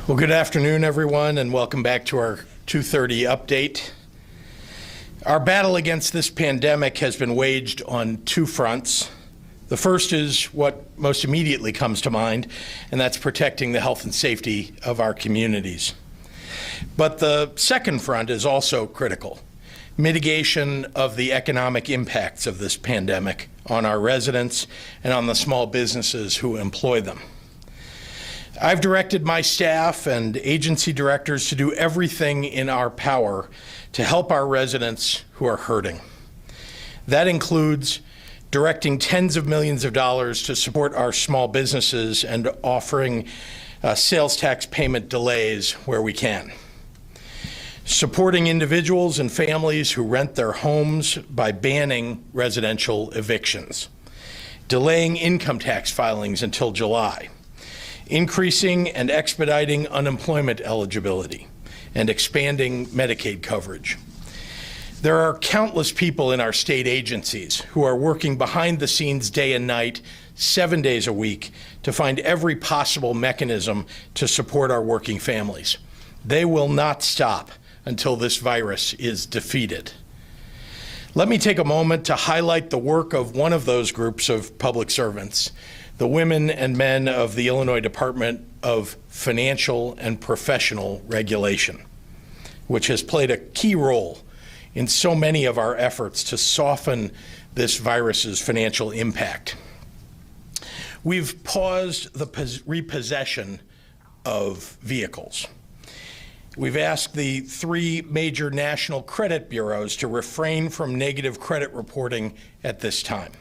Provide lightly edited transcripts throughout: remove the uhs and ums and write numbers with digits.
Well, good afternoon, everyone, and welcome back to our 2:30 update. Our battle against this pandemic has been waged on two fronts. The first is what most immediately comes to mind, and that's protecting the health and safety of our communities. But the second front is also critical: mitigation of the economic impacts of this pandemic on our residents and on the small businesses who employ them. I've directed my staff and agency directors to do everything in our power to help our residents who are hurting. That includes directing tens of millions of dollars to support our small businesses and offering sales tax payment delays where we can. Supporting individuals and families who rent their homes by banning residential evictions. Delaying income tax filings until July. Increasing and expediting unemployment eligibility, and expanding Medicaid coverage. There are countless people in our state agencies who are working behind the scenes day and night, 7 days a week, to find every possible mechanism to support our working families. They will not stop until this virus is defeated. Let me take a moment to highlight the work of one of those groups of public servants, the women and men of the Illinois Department of Financial and Professional Regulation, which has played a key role in so many of our efforts to soften this virus's financial impact. We've paused the repossession of vehicles. We've asked the three major national credit bureaus to refrain from negative credit reporting at this time.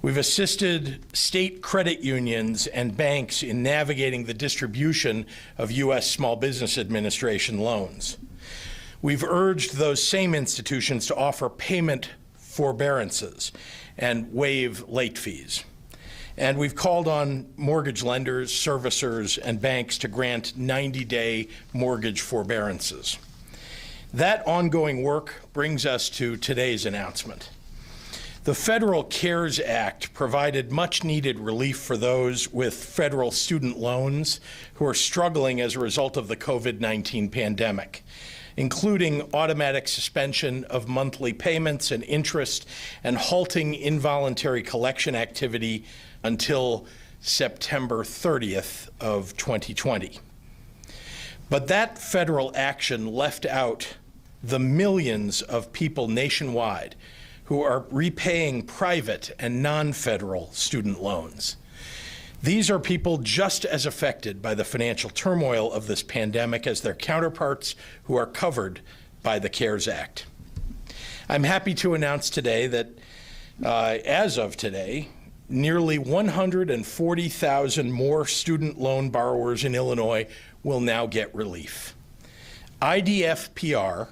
We've assisted state credit unions and banks in navigating the distribution of U.S. Small Business Administration loans. We've urged those same institutions to offer payment forbearances and waive late fees. And we've called on mortgage lenders, servicers, and banks to grant 90-day mortgage forbearances. That ongoing work brings us to today's announcement. The Federal CARES Act provided much-needed relief for those with federal student loans who are struggling as a result of the COVID-19 pandemic, including automatic suspension of monthly payments and interest and halting involuntary collection activity until September 30th of 2020. But that federal action left out the millions of people nationwide who are repaying private and non-federal student loans. These are people just as affected by the financial turmoil of this pandemic as their counterparts who are covered by the CARES Act. I'm happy to announce today that, as of today, nearly 140,000 more student loan borrowers in Illinois will now get relief. IDFPR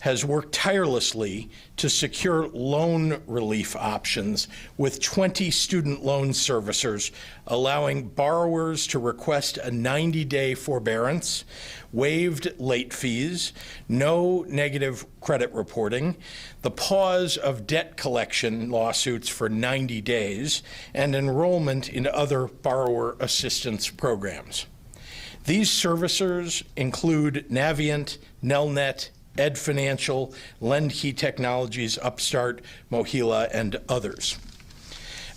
has worked tirelessly to secure loan relief options with 20 student loan servicers, allowing borrowers to request a 90-day forbearance, waived late fees, no negative credit reporting, the pause of debt collection lawsuits for 90 days, and enrollment in other borrower assistance programs. These servicers include Navient, Nelnet, Ed Financial, LendKey Technologies, Upstart, Mohila, and others.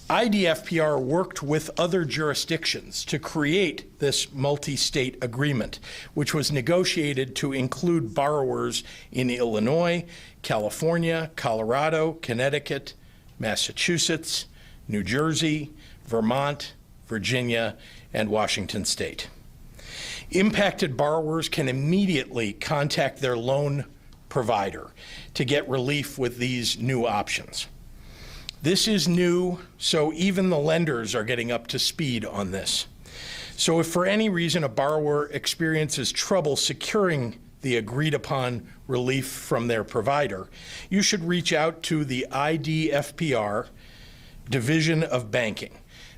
IDFPR worked with other jurisdictions to create this multi-state agreement, which was negotiated to include borrowers in Illinois, California, Colorado, Connecticut, Massachusetts, New Jersey, Vermont, Virginia, and Washington State. Impacted borrowers can immediately contact their loan provider to get relief with these new options. This is new, so even the lenders are getting up to speed on this. So if for any reason a borrower experiences trouble securing the agreed upon relief from their provider, you should reach out to the IDFPR Division of Banking,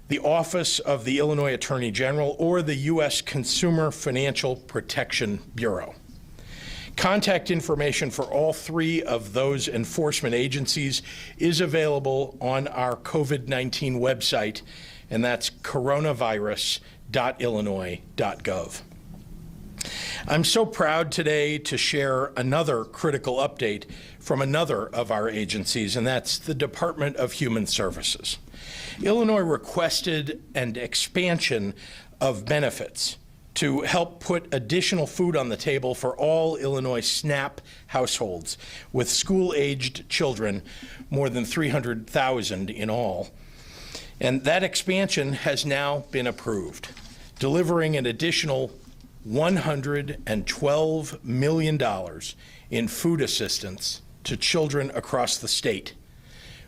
the Office of the Illinois Attorney General, or the U.S. Consumer Financial Protection Bureau. Contact information for all three of those enforcement agencies is available on our COVID-19 website, and that's coronavirus.illinois.gov. I'm so proud today to share another critical update from another of our agencies, and that's the Department of Human Services. Illinois requested an expansion of benefits to help put additional food on the table for all Illinois SNAP households with school-aged children, more than 300,000 in all. And that expansion has now been approved, delivering an additional $112 million in food assistance to children across the state,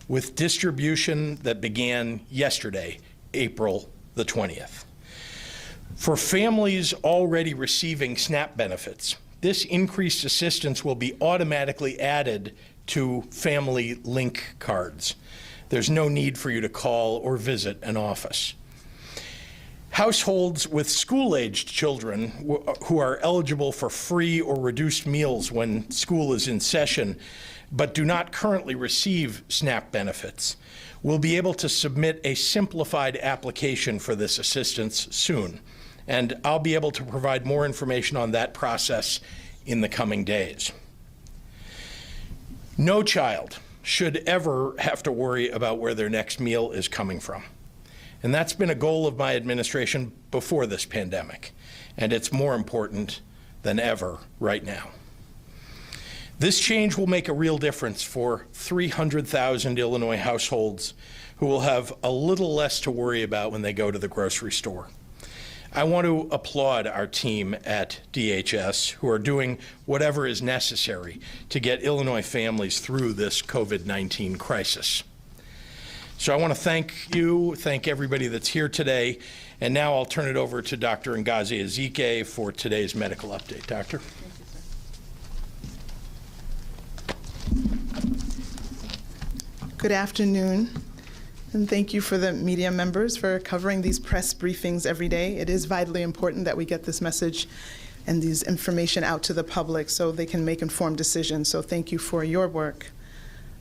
with distribution that began yesterday, April the 20th. For families already receiving SNAP benefits, this increased assistance will be automatically added to Family Link cards. There's no need for you to call or visit an office. Households with school-aged children who are eligible for free or reduced meals when school is in session, but do not currently receive SNAP benefits, will be able to submit a simplified application for this assistance soon. And I'll be able to provide more information on that process in the coming days. No child should ever have to worry about where their next meal is coming from. And that's been a goal of my administration before this pandemic, and it's more important than ever right now. This change will make a real difference for 300,000 Illinois households who will have a little less to worry about when they go to the grocery store. I want to applaud our team at DHS who are doing whatever is necessary to get Illinois families through this COVID-19 crisis. So I want to thank everybody that's here today, and now I'll turn it over to Dr. Ngozi Ezike for today's medical update. Doctor. Good afternoon. And thank you for the media members for covering these press briefings every day. It is vitally important that we get this message and these information out to the public so they can make informed decisions. So thank you for your work.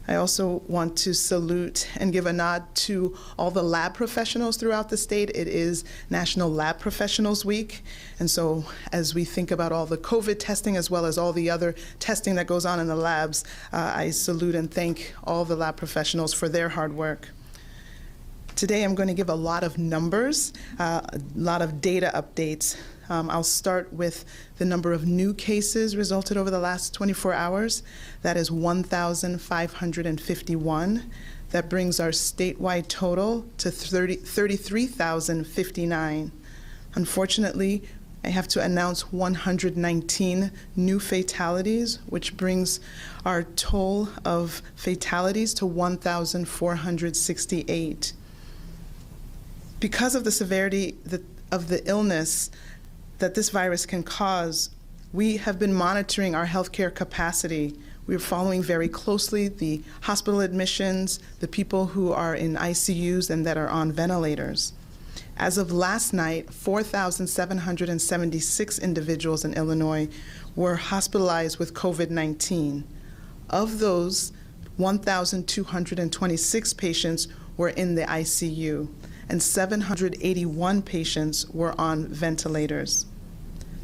I also want to salute and give a nod to all the lab professionals throughout the state. It is National Lab Professionals Week. And so as we think about all the COVID testing as well as all the other testing that goes on in the labs, I salute and thank all the lab professionals for their hard work. Today I'm going to give a lot of numbers, a lot of data updates. I'll start with the number of new cases resulted over the last 24 hours. That is 1,551. That brings our statewide total to 33,059. Unfortunately, I have to announce 119 new fatalities, which brings our toll of fatalities to 1,468. Because of the severity of the illness that this virus can cause, we have been monitoring our healthcare capacity. We're following very closely the hospital admissions, the people who are in ICUs and that are on ventilators. As of last night, 4,776 individuals in Illinois were hospitalized with COVID-19. Of those, 1,226 patients were in the ICU, and 781 patients were on ventilators.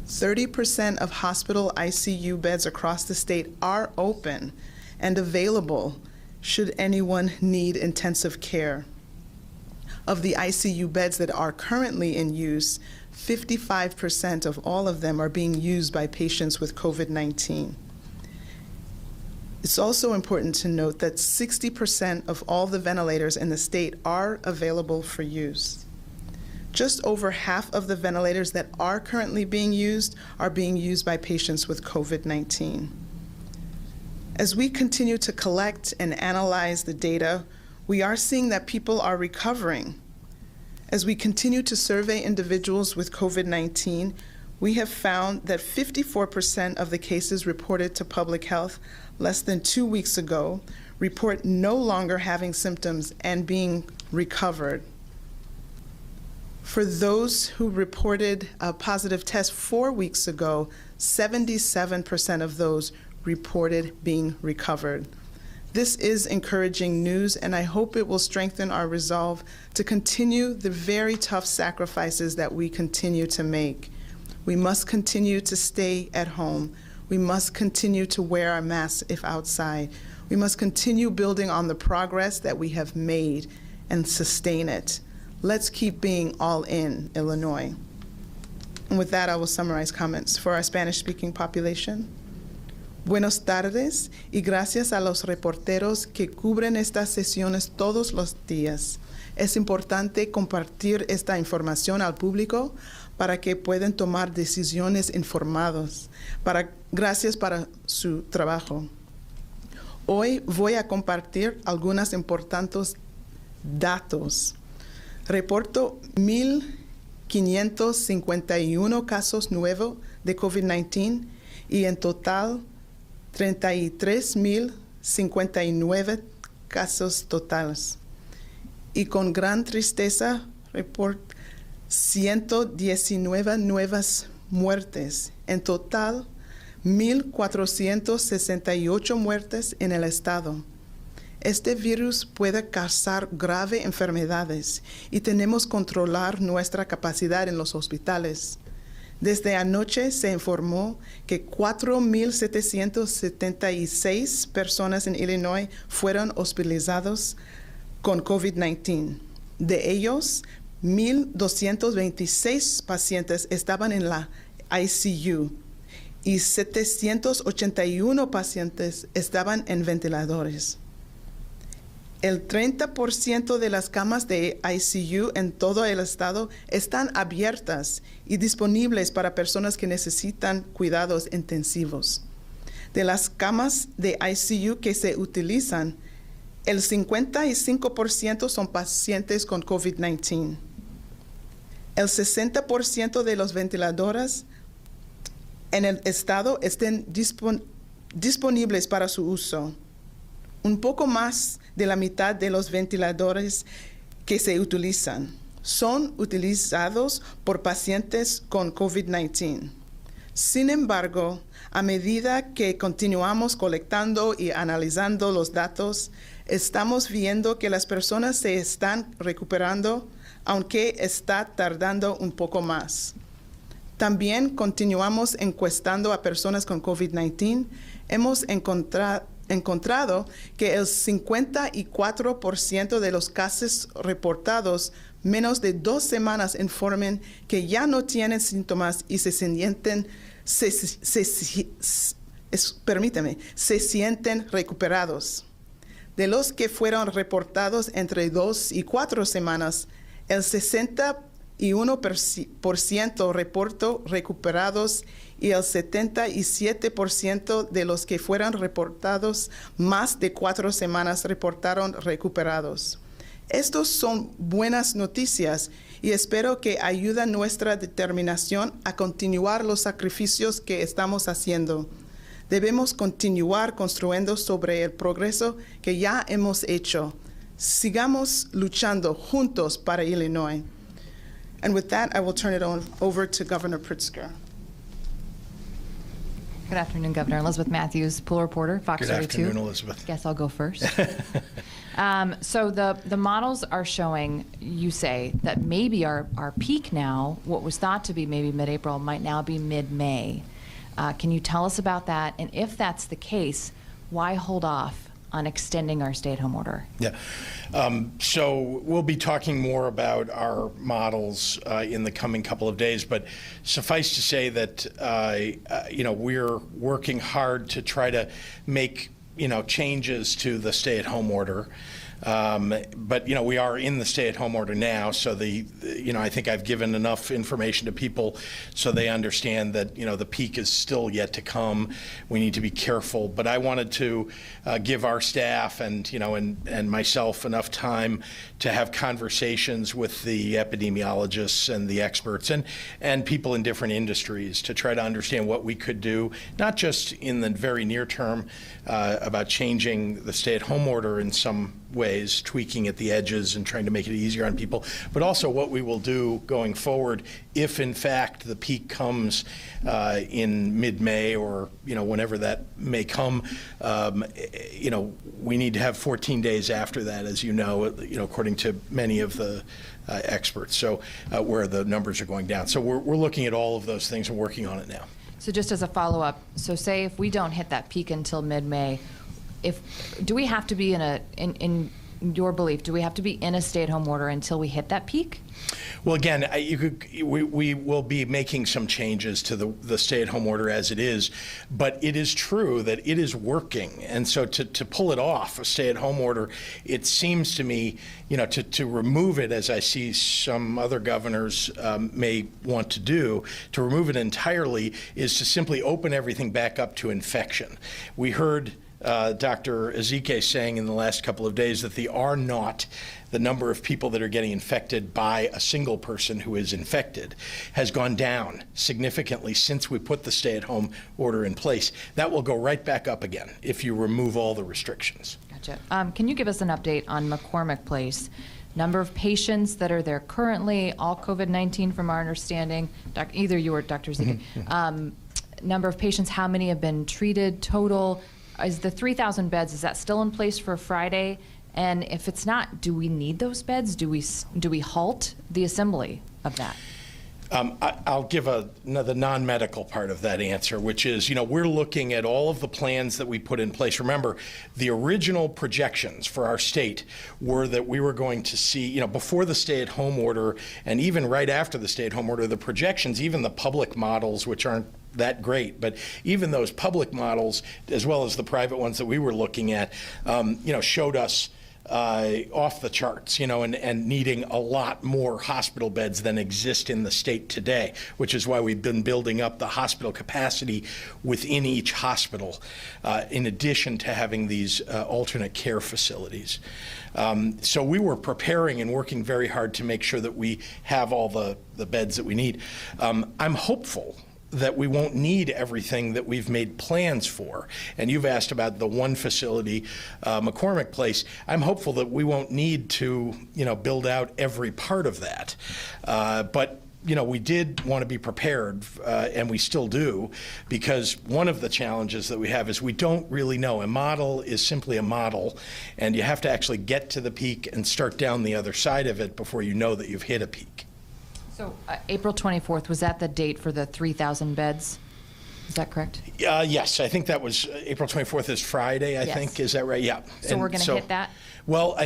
30% of hospital ICU beds across the state are open and available should anyone need intensive care. Of the ICU beds that are currently in use, 55% of all of them are being used by patients with COVID-19. It's also important to note that 60% of all the ventilators in the state are available for use. Just over half of the ventilators that are currently being used are being used by patients with COVID-19. As we continue to collect and analyze the data, we are seeing that people are recovering. As we continue to survey individuals with COVID-19, we have found that 54% of the cases reported to public health less than 2 weeks ago report no longer having symptoms and being recovered. For those who reported a positive test 4 weeks ago, 77% of those reported being recovered. This is encouraging news, and I hope it will strengthen our resolve to continue the very tough sacrifices that we continue to make. We must continue to stay at home. We must continue to wear our masks if outside. We must continue building on the progress that we have made and sustain it. Let's keep being all in, Illinois. And with that, I will summarize comments for our Spanish-speaking population. Buenas tardes y gracias a los reporteros que cubren estas sesiones todos los días. Es importante compartir esta información al público para que puedan tomar decisiones informadas. Gracias para su trabajo. Hoy voy a compartir algunos importantes datos. Reporto 1,551 casos nuevos de COVID-19 y en total 33,059 casos totales. Y con gran tristeza, reporto 119 nuevas muertes. En total, 1,468 muertes en el estado. Este virus puede causar graves enfermedades y tenemos que controlar nuestra capacidad en los hospitales. Desde anoche se informó que 4,776 personas en Illinois fueron hospitalizados con COVID-19. De ellos, 1,226 pacientes estaban en la ICU y 781 pacientes estaban en ventiladores. El 30% de las camas de ICU en todo el estado están abiertas y disponibles para personas que necesitan cuidados intensivos. De las camas de ICU que se utilizan, el 55% son pacientes con COVID-19. El 60% de los ventiladores en el estado están disponibles para su uso. Un poco más de la mitad de los ventiladores que se utilizan son utilizados por pacientes con COVID-19. Sin embargo, a medida que continuamos colectando y analizando los datos, estamos viendo que las personas se están recuperando, aunque está tardando un poco más. También continuamos encuestando a personas con COVID-19. Hemos encontrado que el 54% de los casos reportados menos de 2 semanas informan que ya no tienen síntomas y se sienten recuperados. De los que fueron reportados entre 2 y 4 semanas, el 61% reportó recuperados y el 77% de los que fueron reportados más de 4 semanas reportaron recuperados. Estos son buenas noticias y espero que ayuden nuestra determinación a continuar los sacrificios que estamos haciendo. Debemos continuar construyendo sobre el progreso que ya hemos hecho. Sigamos luchando juntos para Illinois. And with that, I will turn it over to Governor Pritzker. Good afternoon, Governor. Elizabeth Matthews, pool reporter, Fox 32. Good afternoon, Elizabeth. Guess I'll go first. So the models are showing, you say, that maybe our peak now, what was thought to be maybe mid-April, might now be mid-May. Can you tell us about that? And if that's the case, why hold off on extending our stay-at-home order? Yeah. So we'll be talking more about our models in the coming couple of days, but suffice to say that we're working hard to try to make changes to the stay-at-home order. But we are in the stay-at-home order now, so I think I've given enough information to people so they understand that the peak is still yet to come. We need to be careful, but I wanted to give our staff and myself enough time to have conversations with the epidemiologists and the experts and people in different industries to try to understand what we could do, not just in the very near term about changing the stay-at-home order in some ways, tweaking at the edges and trying to make it easier on people, but also what we will do going forward if, in fact, the peak comes in mid-May or, whenever that may come. We need to have 14 days after that, as you know, according to many of the experts, so where the numbers are going down. So we're looking at all of those things and working on it now. So just as a follow-up, so say if we don't hit that peak until mid-May, do we have to be in your belief, do we have to be in a stay-at-home order until we hit that peak? Well, again, we will be making some changes to the stay-at-home order as it is, but it is true that it is working. And so to pull it off, a stay-at-home order, it seems to me, to remove it, as I see some other governors may want to do, to remove it entirely is to simply open everything back up to infection. We heard Dr. Ezike saying in the last couple of days that the number of people that are getting infected by a single person who is infected has gone down significantly since we put the stay-at-home order in place. That will go right back up again if you remove all the restrictions. Gotcha. Can you give us an update on McCormick Place? Number of patients that are there currently, all COVID-19 from our understanding, either you or Dr. Ezike. Number of patients, how many have been treated total? Is the 3,000 beds, is that still in place for Friday? And if it's not, do we need those beds? Do we halt the assembly of that? I'll give the non-medical part of that answer, which is, we're looking at all of the plans that we put in place. Remember, the original projections for our state were that we were going to see, before the stay-at-home order and even right after the stay-at-home order, the projections, even the public models, which aren't that great, but even those public models, as well as the private ones that we were looking at, showed us off the charts, and needing a lot more hospital beds than exist in the state today, which is why we've been building up the hospital capacity within each hospital, in addition to having these alternate care facilities. So we were preparing and working very hard to make sure that we have all the beds that we need. I'm hopeful that we won't need everything that we've made plans for. And you've asked about the one facility, McCormick Place. I'm hopeful that we won't need to, build out every part of that. But we did want to be prepared, and we still do, because one of the challenges that we have is we don't really know. A model is simply a model, and you have to actually get to the peak and start down the other side of it before you know that you've hit a peak. So April 24th, was that the date for the 3,000 beds? Is that correct? Yes, I think that was April 24th is Friday, I think. Is that right? Yeah. So we're going to hit that? Well,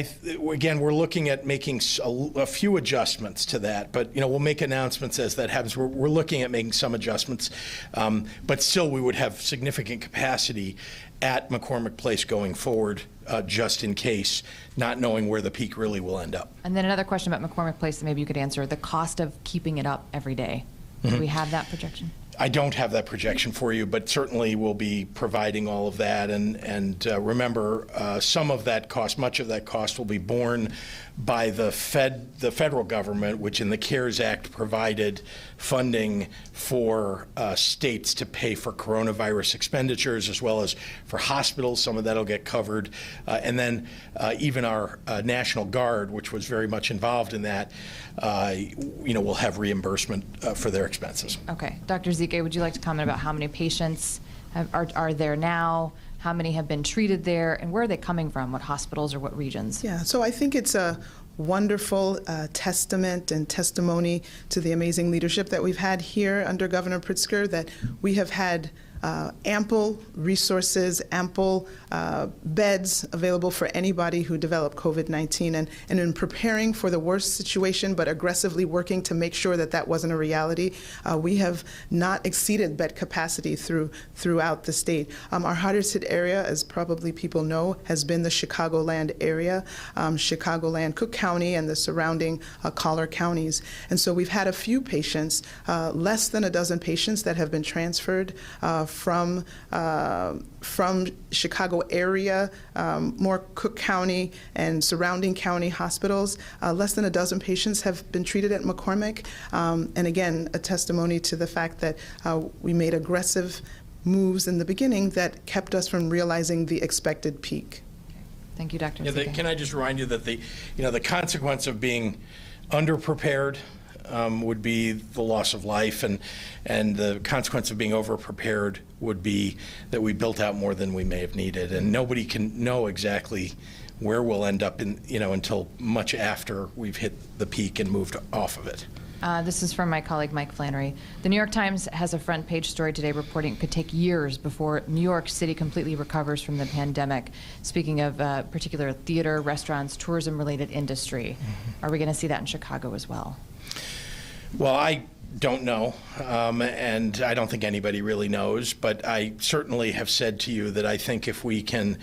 again, we're looking at making a few adjustments to that, but we'll make announcements as that happens. We're looking at making some adjustments, but still we would have significant capacity at McCormick Place going forward, just in case, not knowing where the peak really will end up. And then another question about McCormick Place that maybe you could answer, the cost of keeping it up every day. Do we have that projection? I don't have that projection for you, but certainly we'll be providing all of that. And remember, some of that cost, much of that cost will be borne by the federal government, which in the CARES Act provided funding for states to pay for coronavirus expenditures, as well as for hospitals. Some of that will get covered. And then even our National Guard, which was very much involved in that, will have reimbursement for their expenses. Okay. Dr. Ezike, would you like to comment about how many patients are there now? How many have been treated there, and where are they coming from? What hospitals or what regions? Yeah, so I think it's a wonderful testament and testimony to the amazing leadership that we've had here under Governor Pritzker, that we have had ample resources, ample beds available for anybody who developed COVID-19, and in preparing for the worst situation, but aggressively working to make sure that that wasn't a reality, we have not exceeded bed capacity throughout the state. Our hardest hit area, as probably people know, has been the Chicagoland area, Chicagoland, Cook County, and the surrounding Collier counties. And so we've had a few patients, less than a dozen patients that have been transferred from Chicago area, more Cook County and surrounding county hospitals. Less than a dozen patients have been treated at McCormick. And again, a testimony to the fact that we made aggressive moves in the beginning that kept us from realizing the expected peak. Thank you, Dr. Yeah, Zika. can I just remind you that the consequence of being underprepared would be the loss of life, and the consequence of being overprepared would be that we built out more than we may have needed, and nobody can know exactly where we'll end up until much after we've hit the peak and moved off of it. This is from my colleague Mike Flannery. The New York Times has a front page story today reporting it could take years before New York City completely recovers from the pandemic. Speaking of particular theater, restaurants, tourism-related industry, are we going to see that in Chicago as well? Well, I don't know, and I don't think anybody really knows, but I certainly have said to you that I think if we can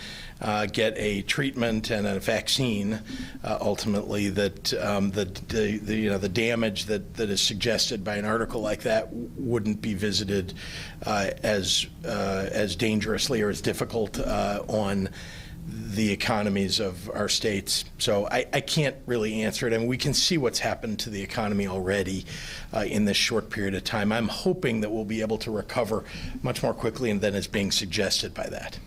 get a treatment and a vaccine, ultimately, that the damage that is suggested by an article like that wouldn't be visited as dangerously or as difficult on the economies of our states. So I can't really answer it. I mean, we can see what's happened to the economy already in this short period of time. I'm hoping that we'll be able to recover much more quickly than is being suggested by that.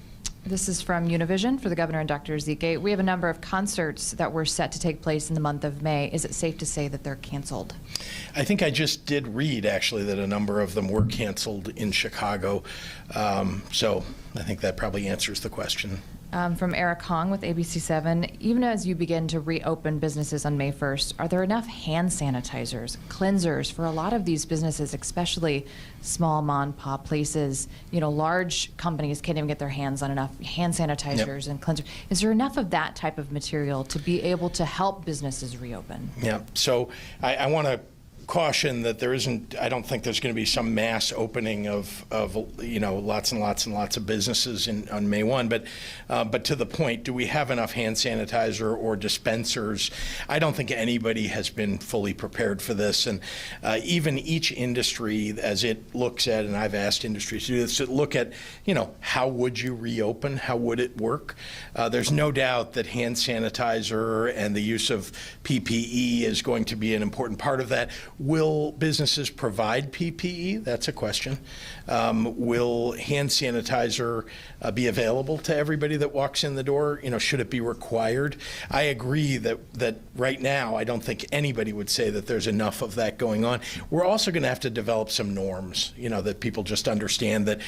This is from Univision for the governor and Dr. Zika. We have a number of concerts that were set to take place in the month of May. Is it safe to say that they're canceled? I think I just did read, actually, that a number of them were canceled in Chicago. So I think that probably answers the question. From Eric Hong with ABC7, even as you begin to reopen businesses on May 1st, are there enough hand sanitizers, cleansers for a lot of these businesses, especially small mom and pop places? Large companies can't even get their hands on enough hand sanitizers and cleansers. Is there enough of that type of material to be able to help businesses reopen? Yeah, so I want to caution that I don't think there's going to be some mass opening of lots and lots and lots of businesses on May 1. But to the point, do we have enough hand sanitizer or dispensers? I don't think anybody has been fully prepared for this. And even each industry, as it looks at, and I've asked industries to do this, to look at, how would you reopen? How would it work? There's no doubt that hand sanitizer and the use of PPE is going to be an important part of that. Will businesses provide PPE? That's a question. Will hand sanitizer be available to everybody that walks in the door? Should it be required? I agree that right now, I don't think anybody would say that there's enough of that going on. We're also going to have to develop some norms, that people just understand that,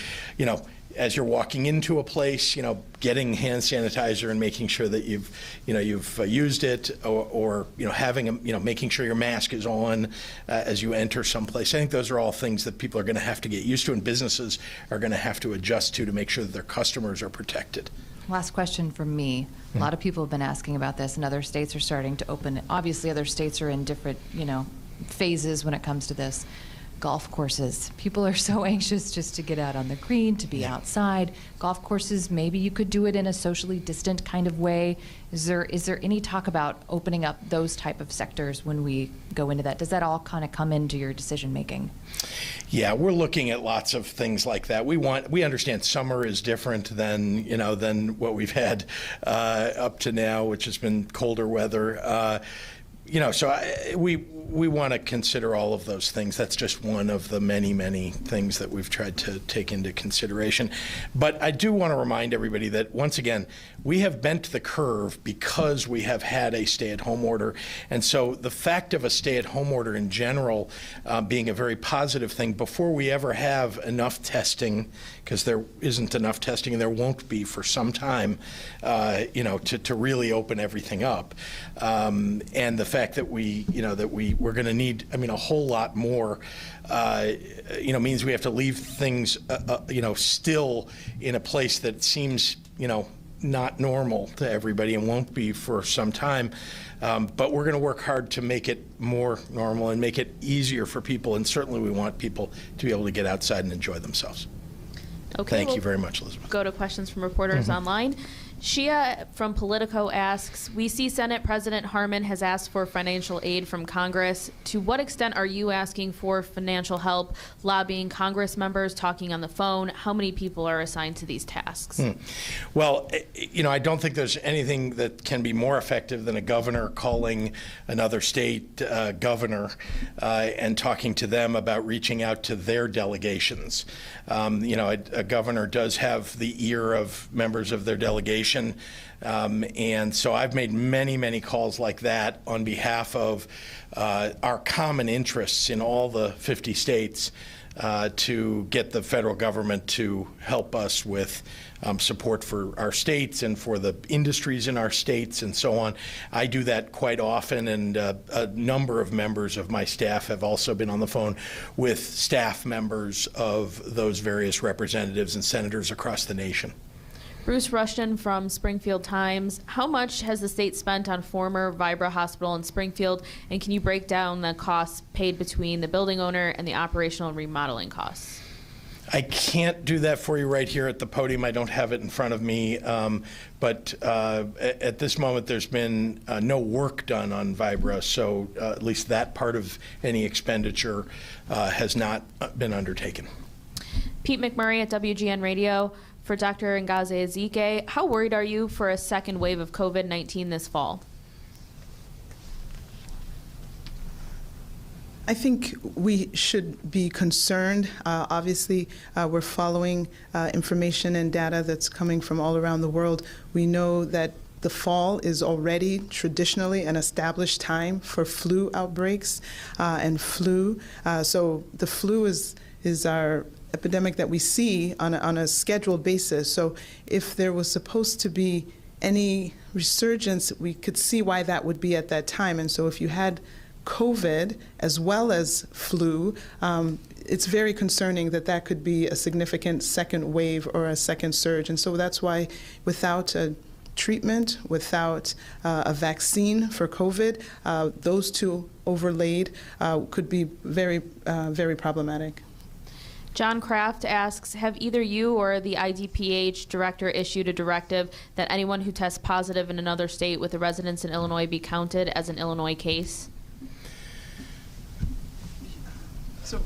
as you're walking into a place, getting hand sanitizer and making sure that you've used it, or having making sure your mask is on as you enter someplace. I think those are all things that people are going to have to get used to, and businesses are going to have to adjust to make sure that their customers are protected. Last question from me. A lot of people have been asking about this, and other states are starting to open. Obviously, other states are in different, phases when it comes to this. Golf courses. People are so anxious just to get out on the green, to be outside. Golf courses, maybe you could do it in a socially distant kind of way. Is there any talk about opening up those type of sectors when we go into that? Does that all kind of come into your decision making? Yeah, we're looking at lots of things like that. We understand summer is different than what we've had up to now, which has been colder weather. We want to consider all of those things. That's just one of the many, many things that we've tried to take into consideration. But I do want to remind everybody that, once again, we have bent the curve because we have had a stay-at-home order. And so the fact of a stay-at-home order in general being a very positive thing, before we ever have enough testing, because there isn't enough testing and there won't be for some time, to really open everything up. And the fact that we're going to need, a whole lot more, means we have to leave things, still in a place that seems, not normal to everybody and won't be for some time. But we're going to work hard to make it more normal and make it easier for people. And certainly we want people to be able to get outside and enjoy themselves. Okay, Thank you very much, Elizabeth. Go to questions from reporters online. Shia from Politico asks, we see Senate President Harman has asked for financial aid from Congress. To what extent are you asking for financial help, lobbying Congress members, talking on the phone? How many people are assigned to these tasks? Well, I don't think there's anything that can be more effective than a governor calling another state governor and talking to them about reaching out to their delegations. A governor does have the ear of members of their delegation. nation. And so I've made many, many calls like that on behalf of our common interests in all the 50 states to get the federal government to help us with support for our states and for the industries in our states and so on. I do that quite often, and a number of members of my staff have also been on the phone with staff members of those various representatives and senators across the nation. Bruce Rushton from Springfield Times. How much has the state spent on former Vibra Hospital in Springfield, and can you break down the costs paid between the building owner and the operational and remodeling costs? I can't do that for you right here at the podium. I don't have it in front of me. But at this moment, there's been no work done on Vibra, so at least that part of any expenditure has not been undertaken. Pete McMurray at WGN Radio. For Dr. Ngozi Ezike, how worried are you for a second wave of COVID-19 this fall? I think we should be concerned. Obviously, we're following information and data that's coming from all around the world. We know that the fall is already traditionally an established time for flu outbreaks and flu. So the flu is our epidemic that we see on a scheduled basis. So if there was supposed to be any resurgence, we could see why that would be at that time. And so if you had COVID as well as flu, it's very concerning that that could be a significant second wave or a second surge. And so that's why without a treatment, without a vaccine for COVID, those two overlaid could be very, very problematic. John Kraft asks, have either you or the IDPH director issued a directive that anyone who tests positive in another state with a residence in Illinois be counted as an Illinois case? So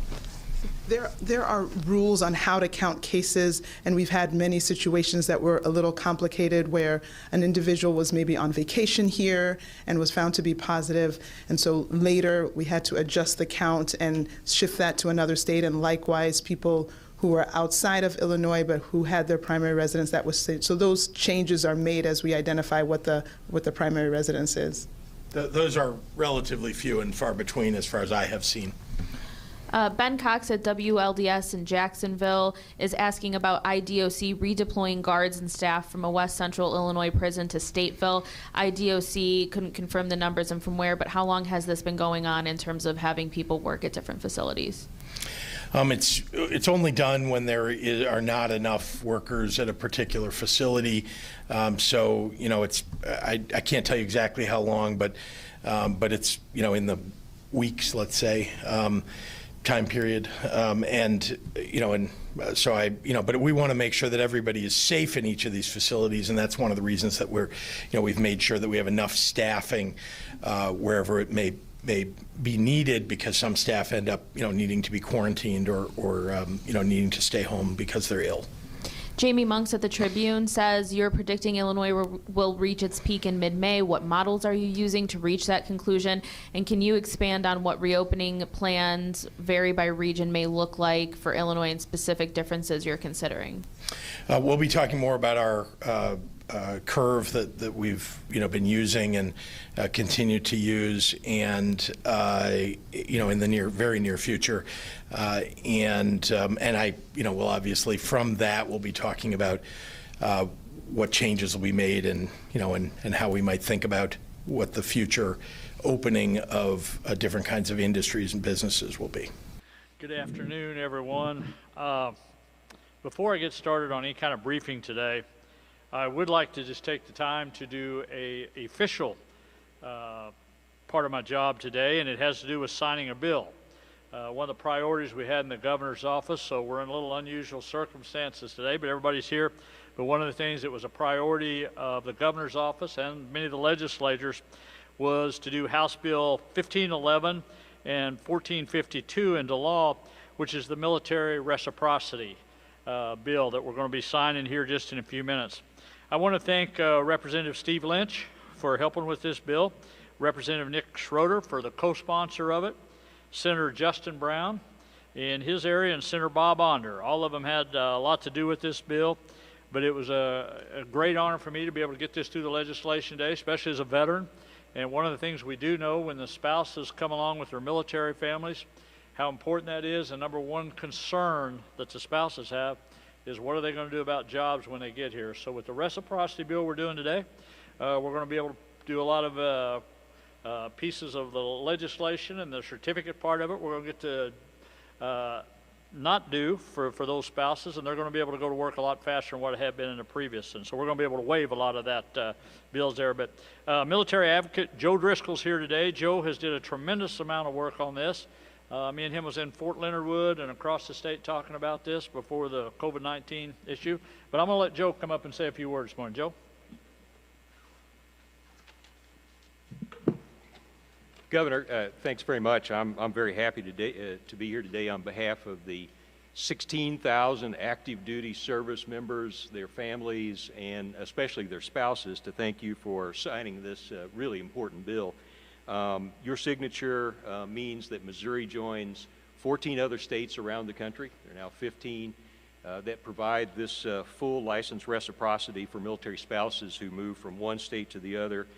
there are rules on how to count cases, and we've had many situations that were a little complicated where an individual was maybe on vacation here and was found to be positive, and so later we had to adjust the count and shift that to another state, and likewise people who were outside of Illinois but who had their primary residence that was state. So those changes are made as we identify what the primary residence is. Those are relatively few and far between as far as I have seen. Ben Cox at WLDS in Jacksonville is asking about IDOC redeploying guards and staff from a West Central Illinois prison to Stateville. IDOC couldn't confirm the numbers and from where, but how long has this been going on in terms of having people work at different facilities? It's only done when there are not enough workers at a particular facility. So it's I can't tell you exactly how long, but it's in the weeks, let's say. Time period, but we want to make sure that everybody is safe in each of these facilities, and that's one of the reasons that we've made sure that we have enough staffing wherever it may be needed, because some staff end up needing to be quarantined or needing to stay home because they're ill. Jamie Monks at the Tribune says you're predicting Illinois will reach its peak in mid-May. What models are you using to reach that conclusion? And can you expand on what reopening plans vary by region may look like for Illinois and specific differences you're considering? We'll be talking more about our curve that we've been using and continue to use, and in the very near future, and I will obviously from that we'll be talking about what changes will be made and how we might think about what the future opening of different kinds of industries and businesses will be. Good afternoon, everyone. Before I get started on any kind of briefing today, I would like to just take the time to do an official part of my job today, and it has to do with signing a bill. One of the priorities we had in the governor's office, so we're in a little unusual circumstances today, but everybody's here. But one of the things that was a priority of the governor's office and many of the legislators was to do House Bill 1511 and 1452 into law, which is the military reciprocity bill that we're going to be signing here just in a few minutes. I want to thank Representative Steve Lynch for helping with this bill, Representative Nick Schroeder for the co-sponsor of it, Senator Justin Brown in his area, and Senator Bob Onder. All of them had a lot to do with this bill. But it was a great honor for me to be able to get this through the legislation today, especially as a veteran. And one of the things we do know when the spouses come along with their military families, how important that is. And number one concern that the spouses have is what are they going to do about jobs when they get here. So with the reciprocity bill we're doing today, we're going to be able to do a lot of pieces of the legislation, and the certificate part of it we're going to get to not do for those spouses, and they're going to be able to go to work a lot faster than what it had been in the previous. And so we're going to be able to waive a lot of that bills there. But military advocate Joe Driscoll's here today. Joe has did a tremendous amount of work on this. Me and him was in Fort Leonard Wood and across the state talking about this before the COVID-19 issue. But I'm going to let Joe come up and say a few words this morning. Joe? Governor, thanks very much. I'm very happy today to be here today on behalf of the 16,000 active duty service members, their families, and especially their spouses to thank you for signing this really important bill. Your signature means that Missouri joins 14 other states around the country. There are now 15 that provide this full license reciprocity for military spouses who move from one state to the other.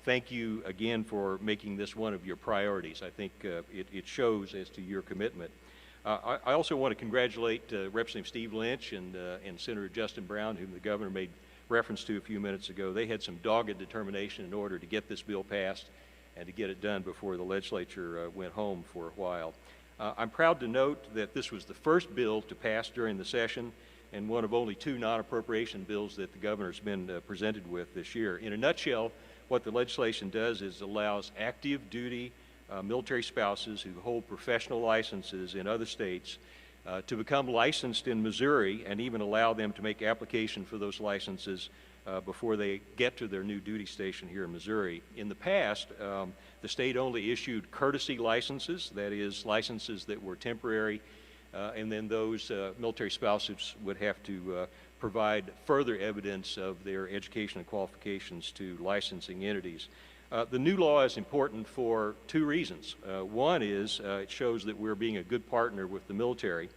Thank you again for making this one of your priorities. I think it shows as to your commitment. I also want to congratulate Representative Steve Lynch and Senator Justin Brown, whom the governor made reference to a few minutes ago. They had some dogged determination in order to get this bill passed and to get it done before the legislature went home for a while. I'm proud to note that this was the first bill to pass during the session and one of only 2 non-appropriation bills that the governor's been presented with this year. In a nutshell, what the legislation does is allows active duty military spouses who hold professional licenses in other states to become licensed in Missouri, and even allow them to make application for those licenses before they get to their new duty station here in Missouri. In the past, the state only issued courtesy licenses, that is, licenses that were temporary, and then those military spouses would have to provide further evidence of their education and qualifications to licensing entities. The new law is important for 2 reasons. One is it shows that we're being a good partner with the military.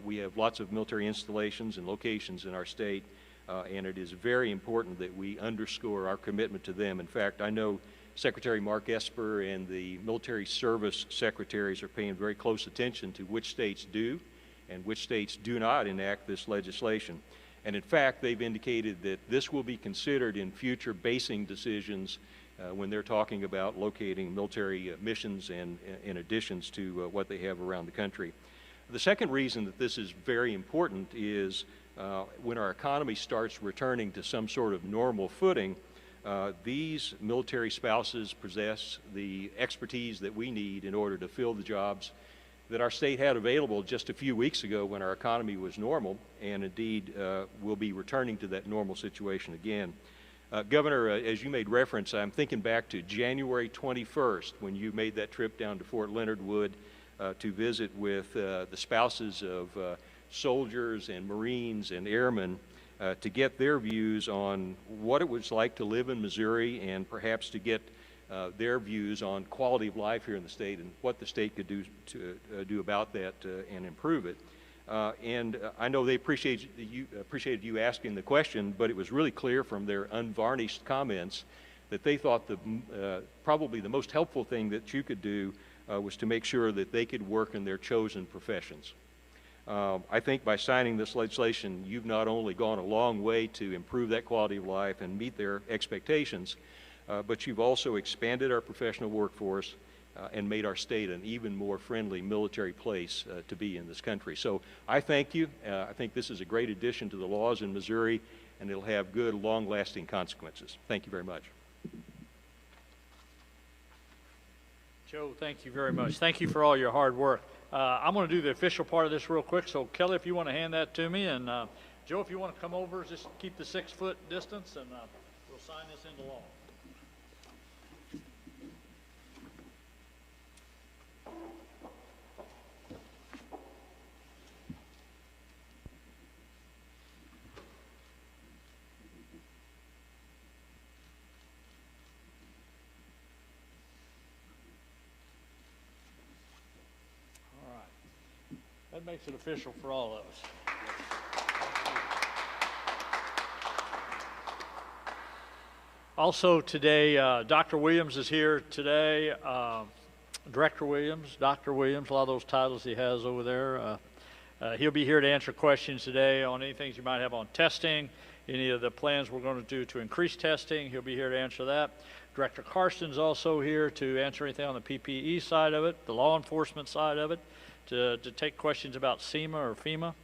We have lots of military installations and locations in our state, and it is very important that we underscore our commitment to them. In fact, I know Secretary Mark Esper and the military service secretaries are paying very close attention to which states do and which states do not enact this legislation. And in fact, they've indicated that this will be considered in future basing decisions when they're talking about locating military missions and in additions to what they have around the country. The second reason that this is very important is when our economy starts returning to some sort of normal footing, these military spouses possess the expertise that we need in order to fill the jobs that our state had available just a few weeks ago when our economy was normal, and indeed will be returning to that normal situation again. Governor, as you made reference, I'm thinking back to January 21st when you made that trip down to Fort Leonard Wood to visit with the spouses of soldiers and Marines and airmen to get their views on what it was like to live in Missouri, and perhaps to get their views on quality of life here in the state and what the state could do to do about that and improve it. And I know they appreciated you asking the question, but it was really clear from their unvarnished comments that they thought probably the most helpful thing that you could do was to make sure that they could work in their chosen professions. I think by signing this legislation, you've not only gone a long way to improve that quality of life and meet their expectations, but you've also expanded our professional workforce and made our state an even more friendly military place to be in this country. So I thank you. I think this is a great addition to the laws in Missouri, and it'll have good, long-lasting consequences. Thank you very much. Joe, thank you very much. Thank you for all your hard work. I'm going to do the official part of this real quick, so Kelly, if you want to hand that to me, and Joe, if you want to come over, just keep the 6-foot distance, and we'll sign this into law. That makes it official for all of us. Also today, Dr. Williams is here today. Director Williams, Dr. Williams, a lot of those titles he has over there. He'll be here to answer questions today on any things you might have on testing, any of the plans we're going to do to increase testing. He'll be here to answer that. Director Carson's also here to answer anything on the PPE side of it, the law enforcement side of it, to take questions about SEMA or FEMA.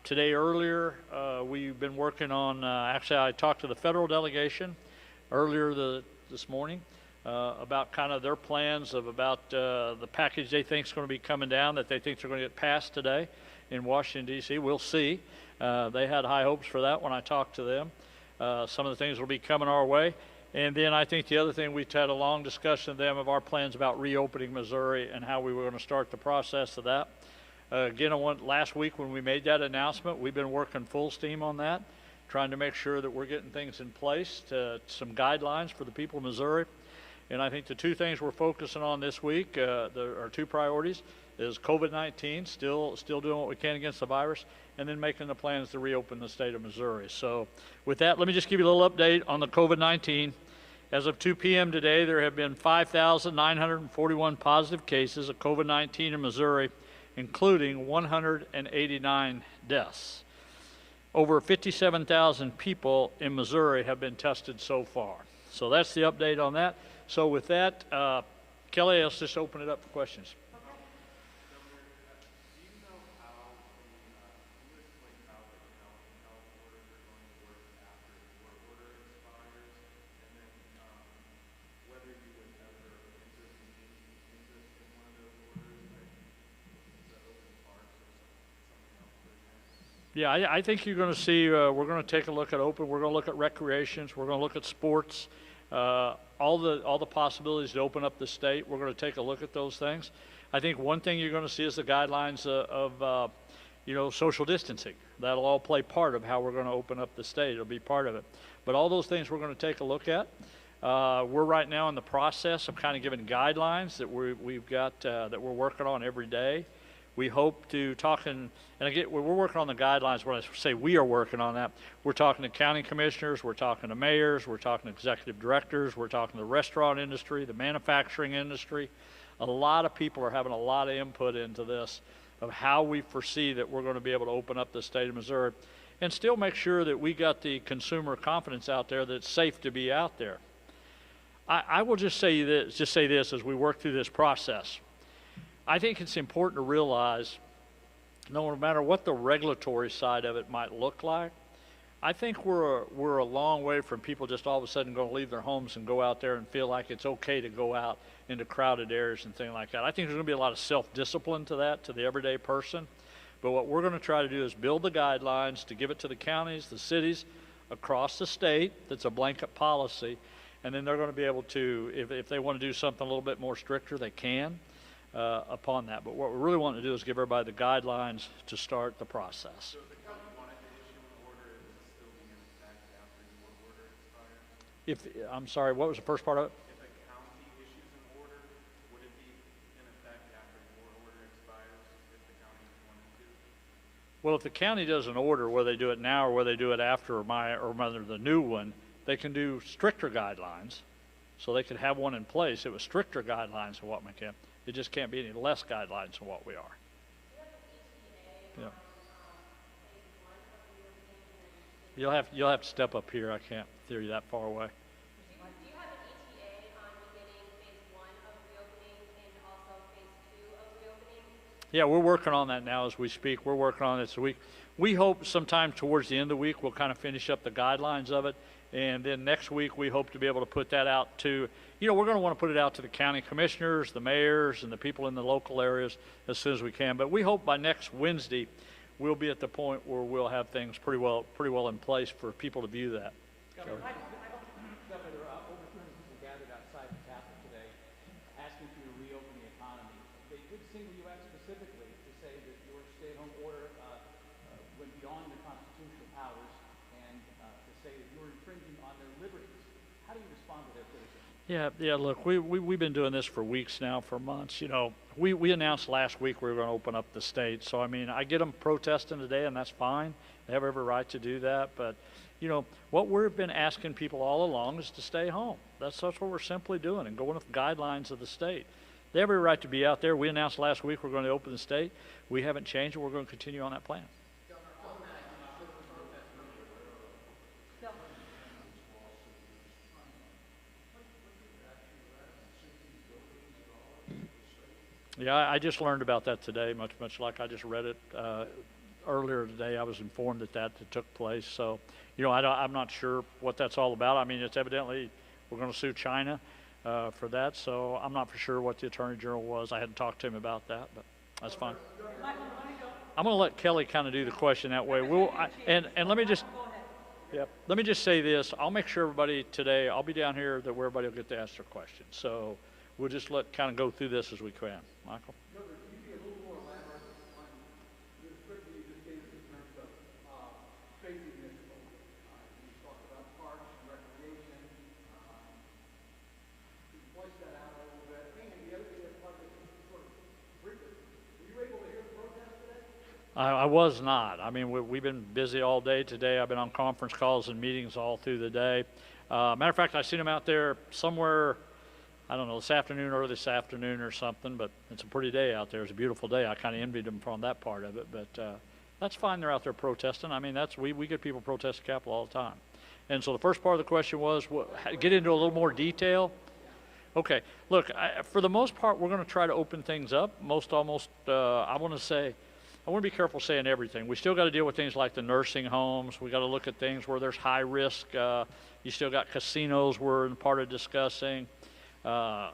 Today earlier, we've been working on, actually I talked to the federal delegation earlier this morning about kind of their plans of about the package they think is going to be coming down that they think they're going to get passed today in Washington, D.C. We'll see. They had high hopes for that when I talked to them. Some of the things will be coming our way. And then I think the other thing, we had a long discussion with them of our plans about reopening Missouri and how we were going to start the process of that. Again, last week when we made that announcement, we've been working full steam on that, trying to make sure that we're getting things in place, some guidelines for the people of Missouri. And I think the two things we're focusing on this week, our two priorities, is COVID-19, still doing what we can against the virus, and then making the plans to reopen the state of Missouri. So with that, let me just give you a little update on the COVID-19. As of 2 p.m. today, there have been 5,941 positive cases of COVID-19 in Missouri, including 189 deaths. Over 57,000 people in Missouri have been tested so far. So that's the update on that. So with that, Kelly, let's just open it up for questions. Yeah, I think you're going to see, we're going to take a look at open, we're going to look at recreations, we're going to look at sports, all the possibilities to open up the state. We're going to take a look at those things. I think one thing you're going to see is the guidelines of social distancing. That'll all play part of how we're going to open up the state. It'll be part of it. But all those things we're going to take a look at. We're right now in the process of kind of giving guidelines that we've got that we're working on every day. We hope to talk, and again, we're working on the guidelines. When I say we are working on that, we're talking to county commissioners, we're talking to mayors, we're talking to executive directors, we're talking to the restaurant industry, the manufacturing industry. A lot of people are having a lot of input into this of how we foresee that we're going to be able to open up the state of Missouri and still make sure that we got the consumer confidence out there that it's safe to be out there. I will just say this as we work through this process. I think it's important to realize, no matter what the regulatory side of it might look like, I think we're a long way from people just all of a sudden going to leave their homes and go out there and feel like it's okay to go out into crowded areas and things like that. I think there's going to be a lot of self-discipline to that, to the everyday person. But what we're going to try to do is build the guidelines to give it to the counties, the cities across the state. That's a blanket policy. And then they're going to be able to, if they want to do something a little bit more stricter, they can. Upon that. But what we really want to do is give everybody the guidelines to start the process. So if the county wanted to issue an order, is it still be in effect after your order expires? I'm sorry, what was the first part of it? If a county issues an order, would it be in effect after your order expires if the county wanted to? Well, if the county does an order, whether they do it now or whether they do it after the new one, they can do stricter guidelines. So they could have one in place. It was stricter guidelines of what we can. It just can't be any less guidelines than what we are. Yeah. You'll have to step up here. I can't hear you that far away. Do you have an ETA on beginning phase 1 of reopening and also phase 2 of reopening? Yeah, we're working on that now as we speak. We're working on it. So we hope sometime towards the end of the week we'll kind of finish up the guidelines of it. And then next week we hope to be able to put that out to, we're going to want to put it out to the county commissioners, the mayors, and the people in the local areas as soon as we can. But we hope by next Wednesday we'll be at the point where we'll have things pretty well in place for people to view that. Governor, over 300 people gathered outside the Capitol today asking for you to reopen the economy. They did single you out specifically to say that your stay-at-home order went beyond your constitutional powers and to say that you were infringing on their liberties. How do you respond to their criticism? Yeah. Look, we've been doing this for weeks now, for months. We announced last week we were going to open up the state. So I mean, I get them protesting today, and that's fine. They have every right to do that. But you know, what we've been asking people all along is to stay home. That's what we're simply doing and going with the guidelines of the state. They have every right to be out there. We announced last week we're going to open the state. We haven't changed it. We're going to continue on that plan. Yeah, I just learned about that today, much like I just read it earlier today. I was informed that took place. So, you know, I'm not sure what that's all about. I mean, it's evidently we're going to sue China for that. So I'm not for sure what the Attorney General was. I hadn't talked to him about that, but that's fine. I'm going to let Kelly kind of do the question that way. And let me just. Yep. Let me just say this. I'll make sure everybody today, I'll be down here that where everybody will get to ask their questions. So we'll just kind of go through this as we can. Michael? Governor, can you be a little more elaborate on the description you just gave us in terms of phasing this over? You talked about parks and recreation. Can you voice that out a little bit? And the other thing that's part of it is sort of briefly. Were you able to hear the protest today? I was not. I mean, we've been busy all day today. I've been on conference calls and meetings all through the day. Matter of fact, I seen them out there somewhere, I don't know, this afternoon, early this afternoon or something, but it's a pretty day out there. It's a beautiful day. I kind of envied them from that part of it, but that's fine. They're out there protesting. I mean, we get people protest the Capitol all the time. And so the first part of the question was, get into a little more detail. Okay, look, for the most part, we're going to try to open things up. I want to be careful saying everything. We still got to deal with things like the nursing homes. We got to look at things where there's high risk. You still got casinos we're part of discussing. The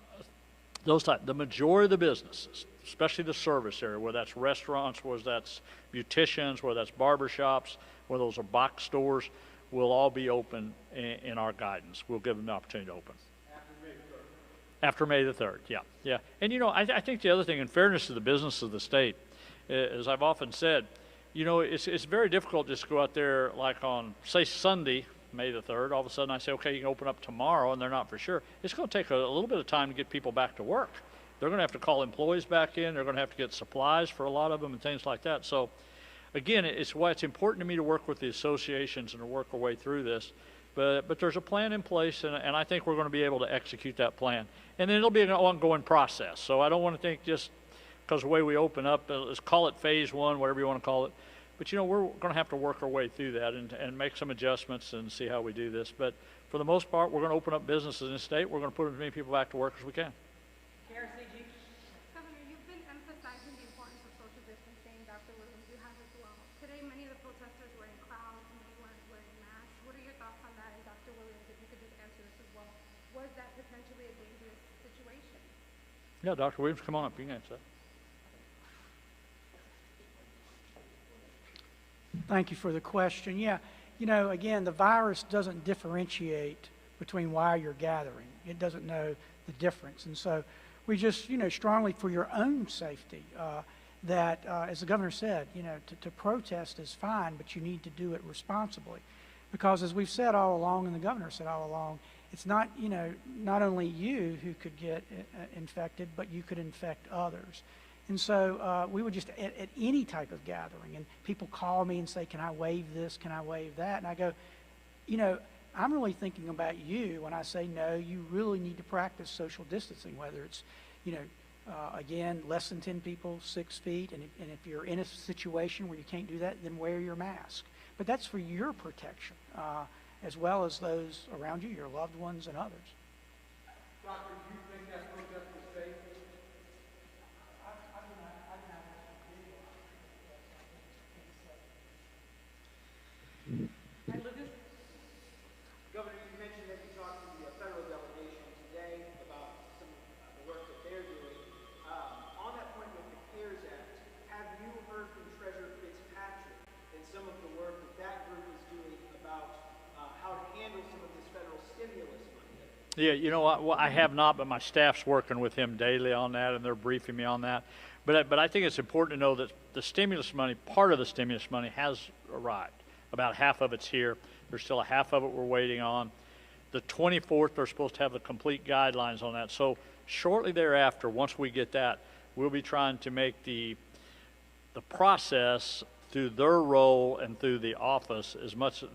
majority of the businesses, especially the service area, whether that's restaurants, whether that's beauticians, whether that's barbershops, whether those are box stores, will all be open in our guidance. We'll give them the opportunity to open. After May the 3rd, yeah. And, you know, I think the other thing, in fairness to the business of the state, as I've often said, you know, it's very difficult just to go out there like on, say, Sunday, May the 3rd, all of a sudden I say, okay, you can open up tomorrow, and they're not for sure. It's going to take a little bit of time to get people back to work. They're going to have to call employees back in. They're going to have to get supplies for a lot of them and things like that. So, again, it's why it's important to me to work with the associations and to work our way through this. But there's a plan in place, and I think we're going to be able to execute that plan. And then it'll be an ongoing process. So I don't want to think just because the way we open up, let's call it phase one, whatever you want to call it. But, you know, we're going to have to work our way through that and make some adjustments and see how we do this. But for the most part, we're going to open up businesses in the state. We're going to put as many people back to work as we can. Governor, you've been emphasizing the importance of social distancing. Dr. Williams, you have as well. Today, many of the protesters were in crowds and they weren't wearing masks. What are your thoughts on that? And Dr. Williams, if you could just answer this as well. Was that potentially a dangerous situation? Yeah, Dr. Williams, come on up. You can answer that. Thank you for the question. Yeah, you know, again, the virus doesn't differentiate between why you're gathering. It doesn't know the difference. And so we just, you know, strongly for your own safety, that, as the governor said, you know, to protest is fine, but you need to do it responsibly. Because as we've said all along, and the governor said all along, it's not, you know, not only you who could get infected, but you could infect others. And so we would just, at any type of gathering, and people call me and say, can I waive this, can I waive that? And I go, you know, I'm really thinking about you when I say, no, you really need to practice social distancing, whether it's, you know, again, less than 10 people, 6 feet, and if you're in a situation where you can't do that, then wear your mask. But that's for your protection, as well as those around you, your loved ones and others. Doctor, do you think that protest was safe? Governor, you mentioned that you talked to the federal delegation today about some of the work that they're doing. On that point with the CARES Act, have you heard from Treasurer Pritzker and some of the work that group is doing about how to handle some of this federal stimulus money? Yeah, you know what? Well, I have not, but my staff's working with him daily on that, and they're briefing me on that. But I think it's important to know that the stimulus money, part of the stimulus money has arrived. About half of it's here. There's still a half of it we're waiting on. The 24th, they're supposed to have the complete guidelines on that. So shortly thereafter, once we get that, we'll be trying to make the process through their role and through the office,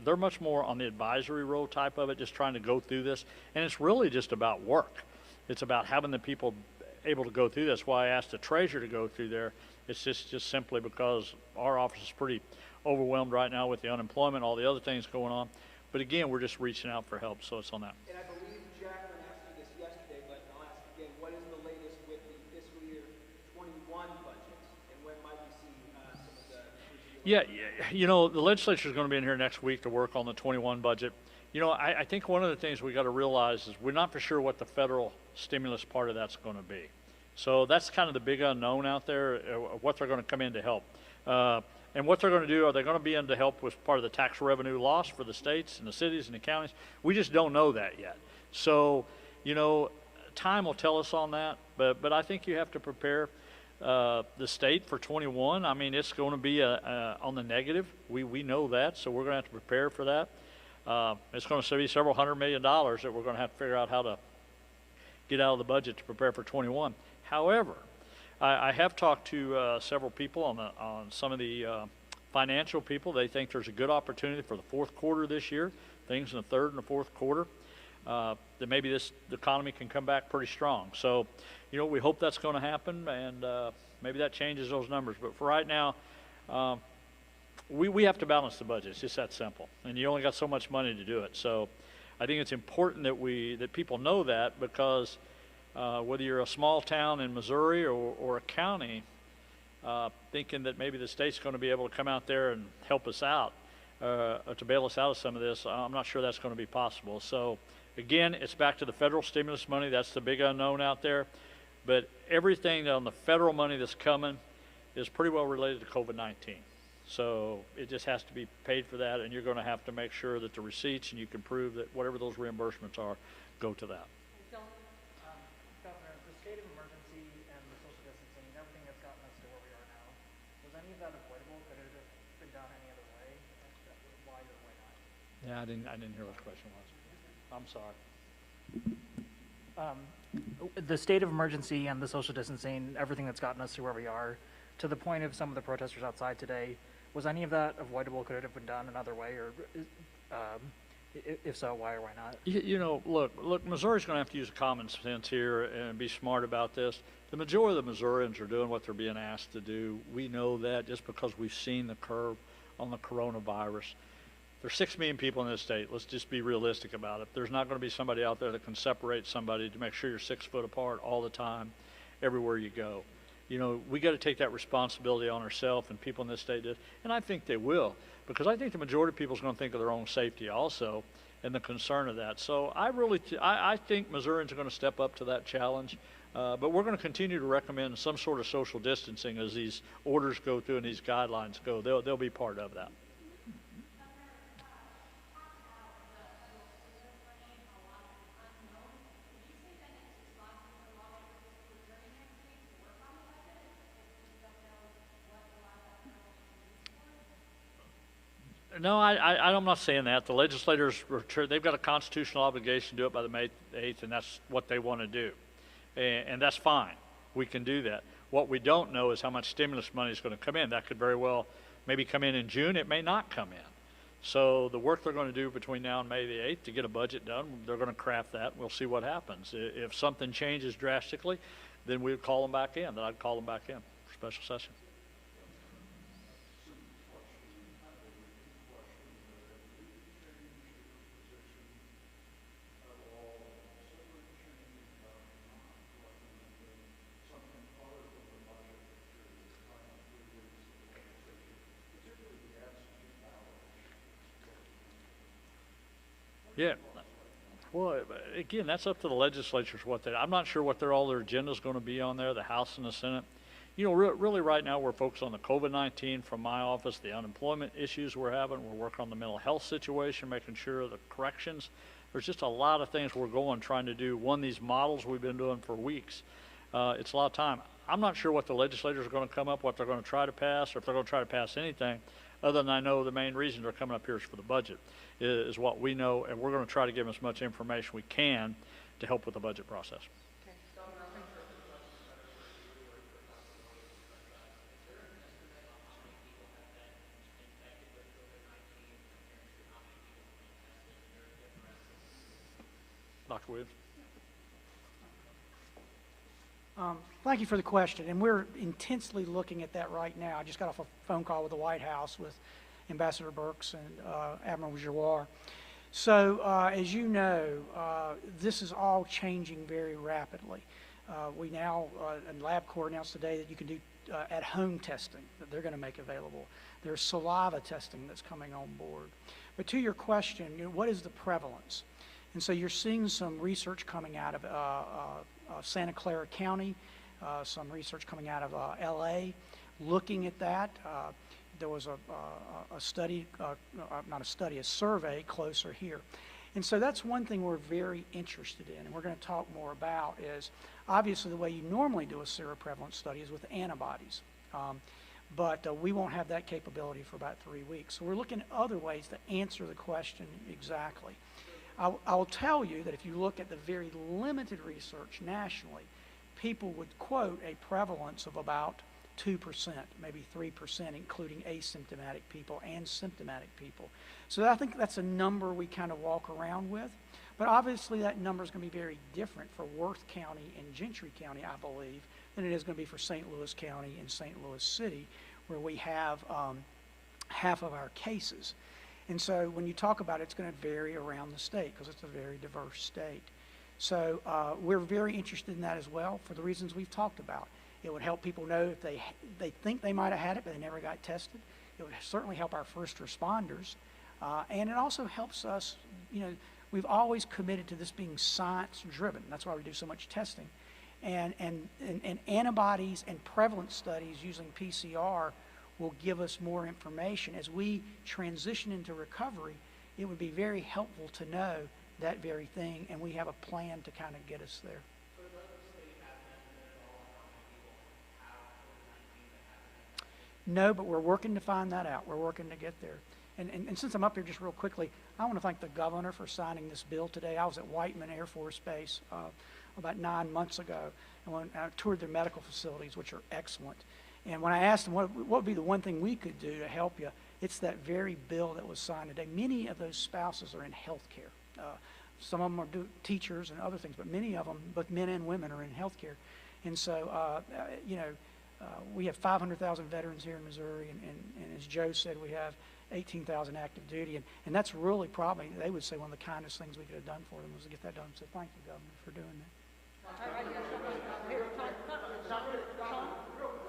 they're much more on the advisory role type of it, just trying to go through this. And it's really just about work. It's about having the people able to go through this. Why I asked the treasurer to go through there. It's just simply because our office is pretty overwhelmed right now with the unemployment, all the other things going on. But again, we're just reaching out for help, so it's on that. And I believe Jacqueline asked you this yesterday, but I'll ask again, what is the latest with the fiscal year 21 budget? And when might we see some of the... Yeah, you know, the legislature is going to be in here next week to work on the 21 budget. You know, I think one of the things we got to realize is we're not for sure what the federal stimulus part of that's going to be. So that's kind of the big unknown out there, what they're going to come in to help. And what they're going to do, are they going to be in to help with part of the tax revenue loss for the states and the cities and the counties? We just don't know that yet. So, you know, time will tell us on that, but I think you have to prepare the state for 21. I mean, it's going to be on the negative. We know that, so we're going to have to prepare for that. It's going to be several $100 million that we're going to have to figure out how to get out of the budget to prepare for 21. However, I have talked to several people on some of the financial people. They think there's a good opportunity for the fourth quarter this year, things in the third and the fourth quarter, that maybe the economy can come back pretty strong. So, you know, we hope that's going to happen, and maybe that changes those numbers. But for right now, we have to balance the budget. It's just that simple, and you only got so much money to do it. So I think it's important that people know that, because whether you're a small town in Missouri or a county, thinking that maybe the state's going to be able to come out there and help us out, to bail us out of some of this, I'm not sure that's going to be possible. So again, it's back to the federal stimulus money. That's the big unknown out there. But everything on the federal money that's coming is pretty well related to COVID-19. So it just has to be paid for that, and you're going to have to make sure that the receipts, and you can prove that whatever those reimbursements are, go to that. Governor, the state of emergency and the social distancing, everything that's gotten us to where we are now, was any of that avoidable? Could it have been done any other way? Why or why not? Yeah, I didn't hear what the question was. I'm sorry. The state of emergency and the social distancing, everything that's gotten us to where we are, to the point of some of the protesters outside today, was any of that avoidable? Could it have been done another way, or if so, why or why not? You know, look, Missouri's going to have to use common sense here and be smart about this. The majority of the Missourians are doing what they're being asked to do. We know that just because we've seen the curve on the coronavirus. There's 6 million people in this state. Let's just be realistic about it. There's not going to be somebody out there that can separate somebody to make sure you're 6 foot apart all the time, everywhere you go. You know, we got to take that responsibility on ourselves, and people in this state do, and I think they will, because I think the majority of people is going to think of their own safety also, and the concern of that. So I think Missourians are going to step up to that challenge, but we're going to continue to recommend some sort of social distancing as these orders go through and these guidelines go. They'll be part of that. No, I'm not saying that. The legislators, they've got a constitutional obligation to do it by the May 8th, and that's what they want to do. And that's fine. We can do that. What we don't know is how much stimulus money is going to come in. That could very well maybe come in June. It may not come in. So the work they're going to do between now and May the 8th to get a budget done, they're going to craft that. We'll see what happens. If something changes drastically, then we'd call them back in. Then I'd call them back in for special session. Yeah. Well, again, that's up to the legislatures I'm not sure what all their agenda is going to be on there, the House and the Senate. You know, really right now we're focused on the COVID-19 from my office, the unemployment issues we're having. We're working on the mental health situation, making sure the corrections. There's just a lot of things we're trying to do. One, these models we've been doing for weeks. It's a lot of time. I'm not sure what the legislators are going to come up, what they're going to try to pass, or if they're going to try to pass anything, other than I know the main reason they're coming up here is for the budget, is what we know, and we're going to try to give them as much information we can to help with the budget process. Dr. Williams. Thank you for the question, and we're intensely looking at that right now. I just got off a phone call with the White House with Ambassador Burks and Admiral Giroir. So, as you know, this is all changing very rapidly. We now, and LabCorp announced today that you can do at-home testing that they're going to make available. There's saliva testing that's coming on board. But to your question, what is the prevalence? And so you're seeing some research coming out of Santa Clara County, some research coming out of LA, looking at that. There was a study, not a study, a survey closer here. And so that's one thing we're very interested in, and we're going to talk more about is, obviously the way you normally do a seroprevalence study is with antibodies. But we won't have that capability for about 3 weeks. So we're looking at other ways to answer the question exactly. I will tell you that if you look at the very limited research nationally, people would quote a prevalence of about 2%, maybe 3%, including asymptomatic people and symptomatic people. So I think that's a number we kind of walk around with. But obviously that number is going to be very different for Worth County and Gentry County, I believe, than it is going to be for St. Louis County and St. Louis City, where we have half of our cases. And so when you talk about it, it's going to vary around the state because it's a very diverse state. So we're very interested in that as well for the reasons we've talked about. It would help people know if they think they might have had it, but they never got tested. It would certainly help our first responders. And it also helps us, we've always committed to this being science-driven. That's why we do so much testing. And antibodies and prevalence studies using PCR will give us more information. As we transition into recovery, it would be very helpful to know that very thing, and we have a plan to kind of get us there. No, but we're working to find that out. We're working to get there. And since I'm up here just real quickly, I want to thank the governor for signing this bill today. I was at Whiteman Air Force Base about 9 months ago, and when I toured their medical facilities, which are excellent. And when I asked them what would be the one thing we could do to help you, it's that very bill that was signed today. Many of those spouses are in health care. Some of them are teachers and other things, but many of them, both men and women, are in health care. And so, we have 500,000 veterans here in Missouri, and as Joe said, we have 18,000 active duty, and that's really probably, they would say, one of the kindest things we could have done for them was to get that done. So thank you, Governor, for doing that.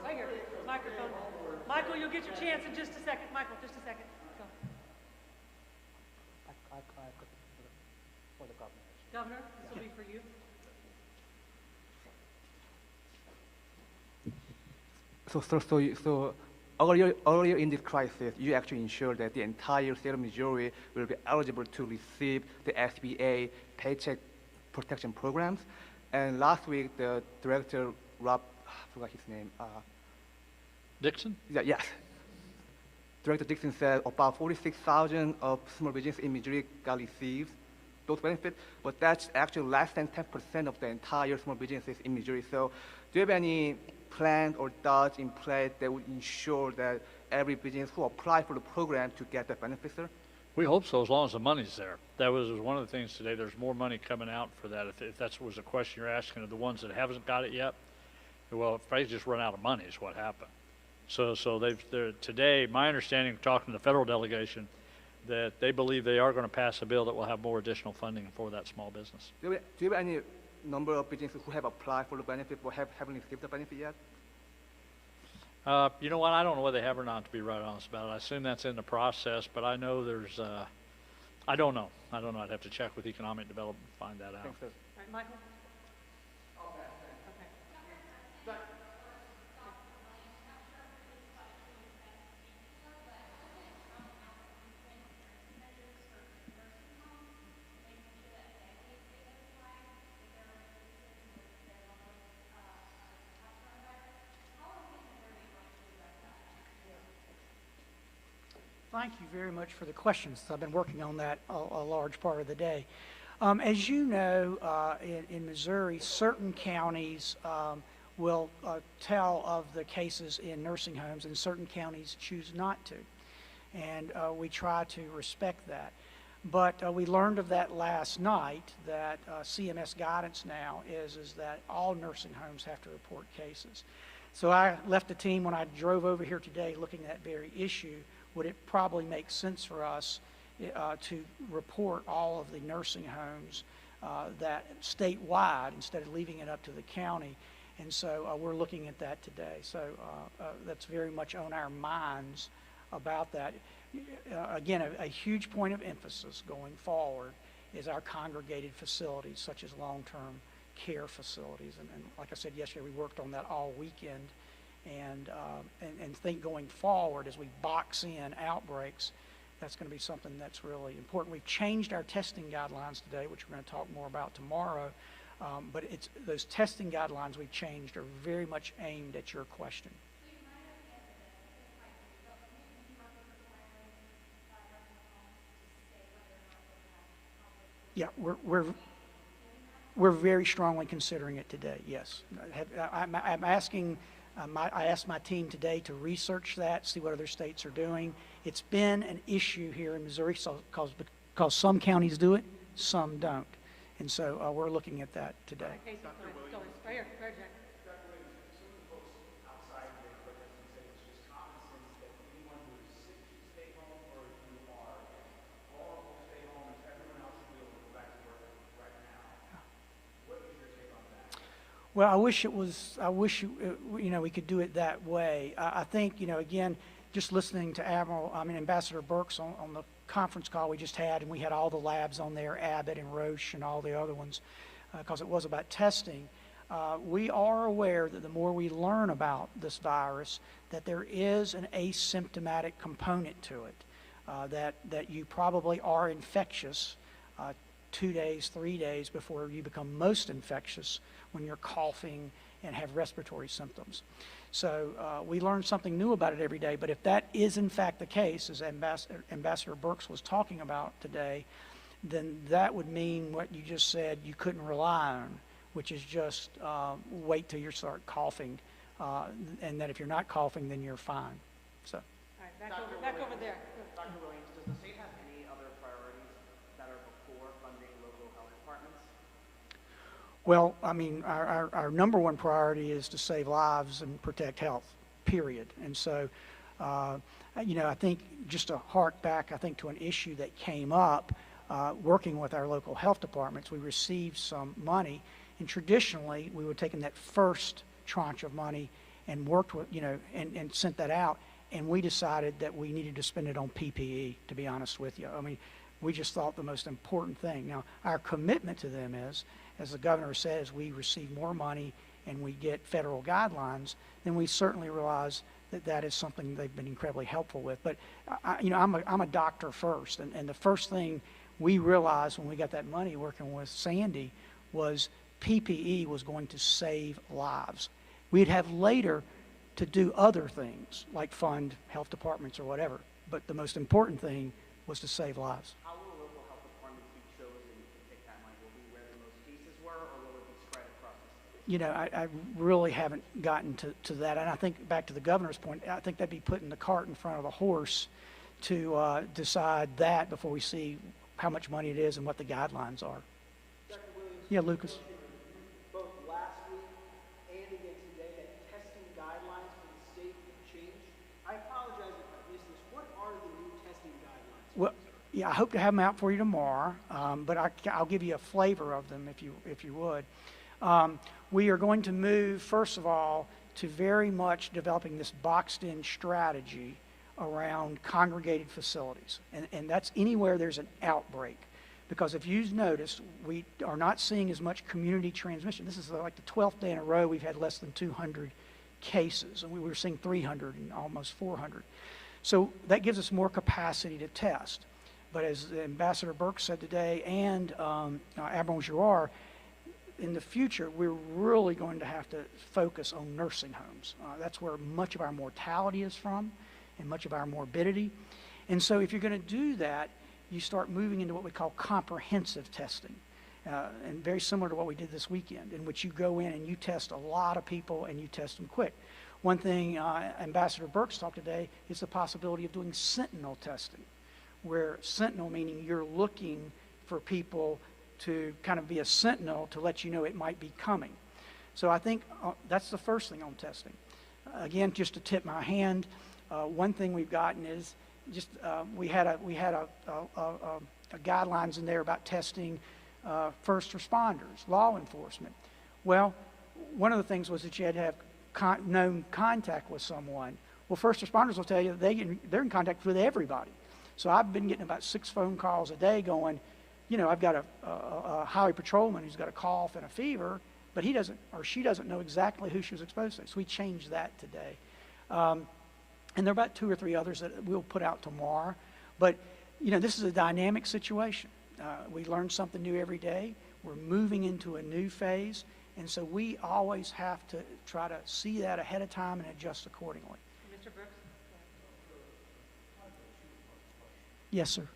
Right here, microphone. Michael, you'll get your chance in just a second. Michael, just a second. Go. For the governor. Governor, this will be for you. So earlier in this crisis, you actually ensured that the entire state of Missouri will be eligible to receive the SBA Paycheck Protection Programs. And last week, the director, Rob, I forgot his name. Dixon? Yeah, yes. Director Dixon said about 46,000 of small businesses in Missouri got received those benefits, but that's actually less than 10% of the entire small businesses in Missouri. So do you have any plans or thoughts in place that would ensure that every business who apply for the program to get the benefits, sir? We hope so, as long as the money's there. That was one of the things today. There's more money coming out for that. If that was a question you're asking of the ones that haven't got it yet, well, if they just run out of money is what happened. So they're today, my understanding, talking to the federal delegation, that they believe they are going to pass a bill that will have more additional funding for that small business. Do you have any number of businesses who have applied for the benefit but haven't received the benefit yet? You know what? I don't know whether they have or not, to be right honest about it. I assume that's in the process, but I know there's, I don't know. I'd have to check with economic development to find that out. All right, Michael? Thank you very much for the questions. I've been working on that a large part of the day. As you know, in Missouri, certain counties will tell of the cases in nursing homes, and certain counties choose not to. And we try to respect that. But we learned of that last night, that CMS guidance now is that all nursing homes have to report cases. So I left the team when I drove over here today looking at that very issue. Would it probably make sense for us to report all of the nursing homes that statewide instead of leaving it up to the county? And so we're looking at that today. So that's very much on our minds about that. Again, a huge point of emphasis going forward is our congregated facilities, such as long-term care facilities. And like I said yesterday, we worked on that all weekend. And think going forward, as we box in outbreaks, that's going to be something that's really important. We've changed our testing guidelines today, which we're going to talk more about tomorrow. But those testing guidelines we've changed are very much aimed at your question. Yeah, we're very strongly considering it today. Yes, I'm asking. I asked my team today to research that, see what other states are doing. It's been an issue here in Missouri because some counties do it, some don't, and so we're looking at that today. Well, I wish we could do it that way. I think, again, just listening to Ambassador Burks on the conference call we just had, and we had all the labs on there, Abbott and Roche and all the other ones, because it was about testing. We are aware that the more we learn about this virus, that there is an asymptomatic component to it, that you probably are infectious 2 days, 3 days before you become most infectious when you're coughing and have respiratory symptoms. So we learn something new about it every day, but if that is in fact the case, as Ambassador Burks was talking about today, then that would mean what you just said you couldn't rely on, which is just wait till you start coughing, and that if you're not coughing, then you're fine. So. All right, back over there. Dr. Williams, does the state have any other priorities that are before funding local health departments? Well, our number one priority is to save lives and protect health, period. And so, I think just to hark back, to an issue that came up working with our local health departments, we received some money, and traditionally we would have taken that first tranche of money and worked with, and sent that out, and we decided that we needed to spend it on PPE, to be honest with you. We just thought the most important thing. Now, our commitment to them is, as the governor says, we receive more money and we get federal guidelines, then we certainly realize that that is something they've been incredibly helpful with. But, I'm a doctor first, and the first thing we realized when we got that money working with Sandy was PPE was going to save lives. We'd have later to do other things, like fund health departments or whatever, but the most important thing was to save lives. How will local health departments be chosen to take that money? Will it be where the most cases were, or will it be spread across the state? I really haven't gotten to that, and I think back to the governor's point, I think that'd be putting the cart in front of the horse to decide that before we see how much money it is and what the guidelines are. Dr. Williams, yeah, Lucas. Both last week and again today, that testing guidelines for the state have changed. I apologize if I missed this. What are the new testing guidelines? Well, yeah, I hope to have them out for you tomorrow, but I'll give you a flavor of them if you would. We are going to move, first of all, to very much developing this boxed-in strategy around congregated facilities, and that's anywhere there's an outbreak. Because if you've noticed, we are not seeing as much community transmission. This is like the 12th day in a row we've had less than 200 cases, and we were seeing 300 and almost 400. So that gives us more capacity to test. But as Ambassador Burke said today, and Admiral Giroir, in the future, we're really going to have to focus on nursing homes. That's where much of our mortality is from and much of our morbidity. And so if you're going to do that, you start moving into what we call comprehensive testing. And very similar to what we did this weekend, in which you go in and you test a lot of people and you test them quick. One thing Ambassador Burks talked today is the possibility of doing sentinel testing, where sentinel, meaning you're looking for people to kind of be a sentinel to let you know it might be coming. So I think that's the first thing on testing. Again, just to tip my hand, one thing we've gotten is just we had a guidelines in there about testing first responders, law enforcement. Well, one of the things was that you had to have known contact with someone. Well, first responders will tell you that they're in contact with everybody. So I've been getting about 6 phone calls a day going, you know, I've got a highway patrolman who's got a cough and a fever, but he doesn't or she doesn't know exactly who she was exposed to. So we changed that today. And there are about 2 or 3 others that we'll put out tomorrow. But, you know, this is a dynamic situation. We learn something new every day. We're moving into a new phase. And so we always have to try to see that ahead of time and adjust accordingly. Mr. Brooks? Yes, sir.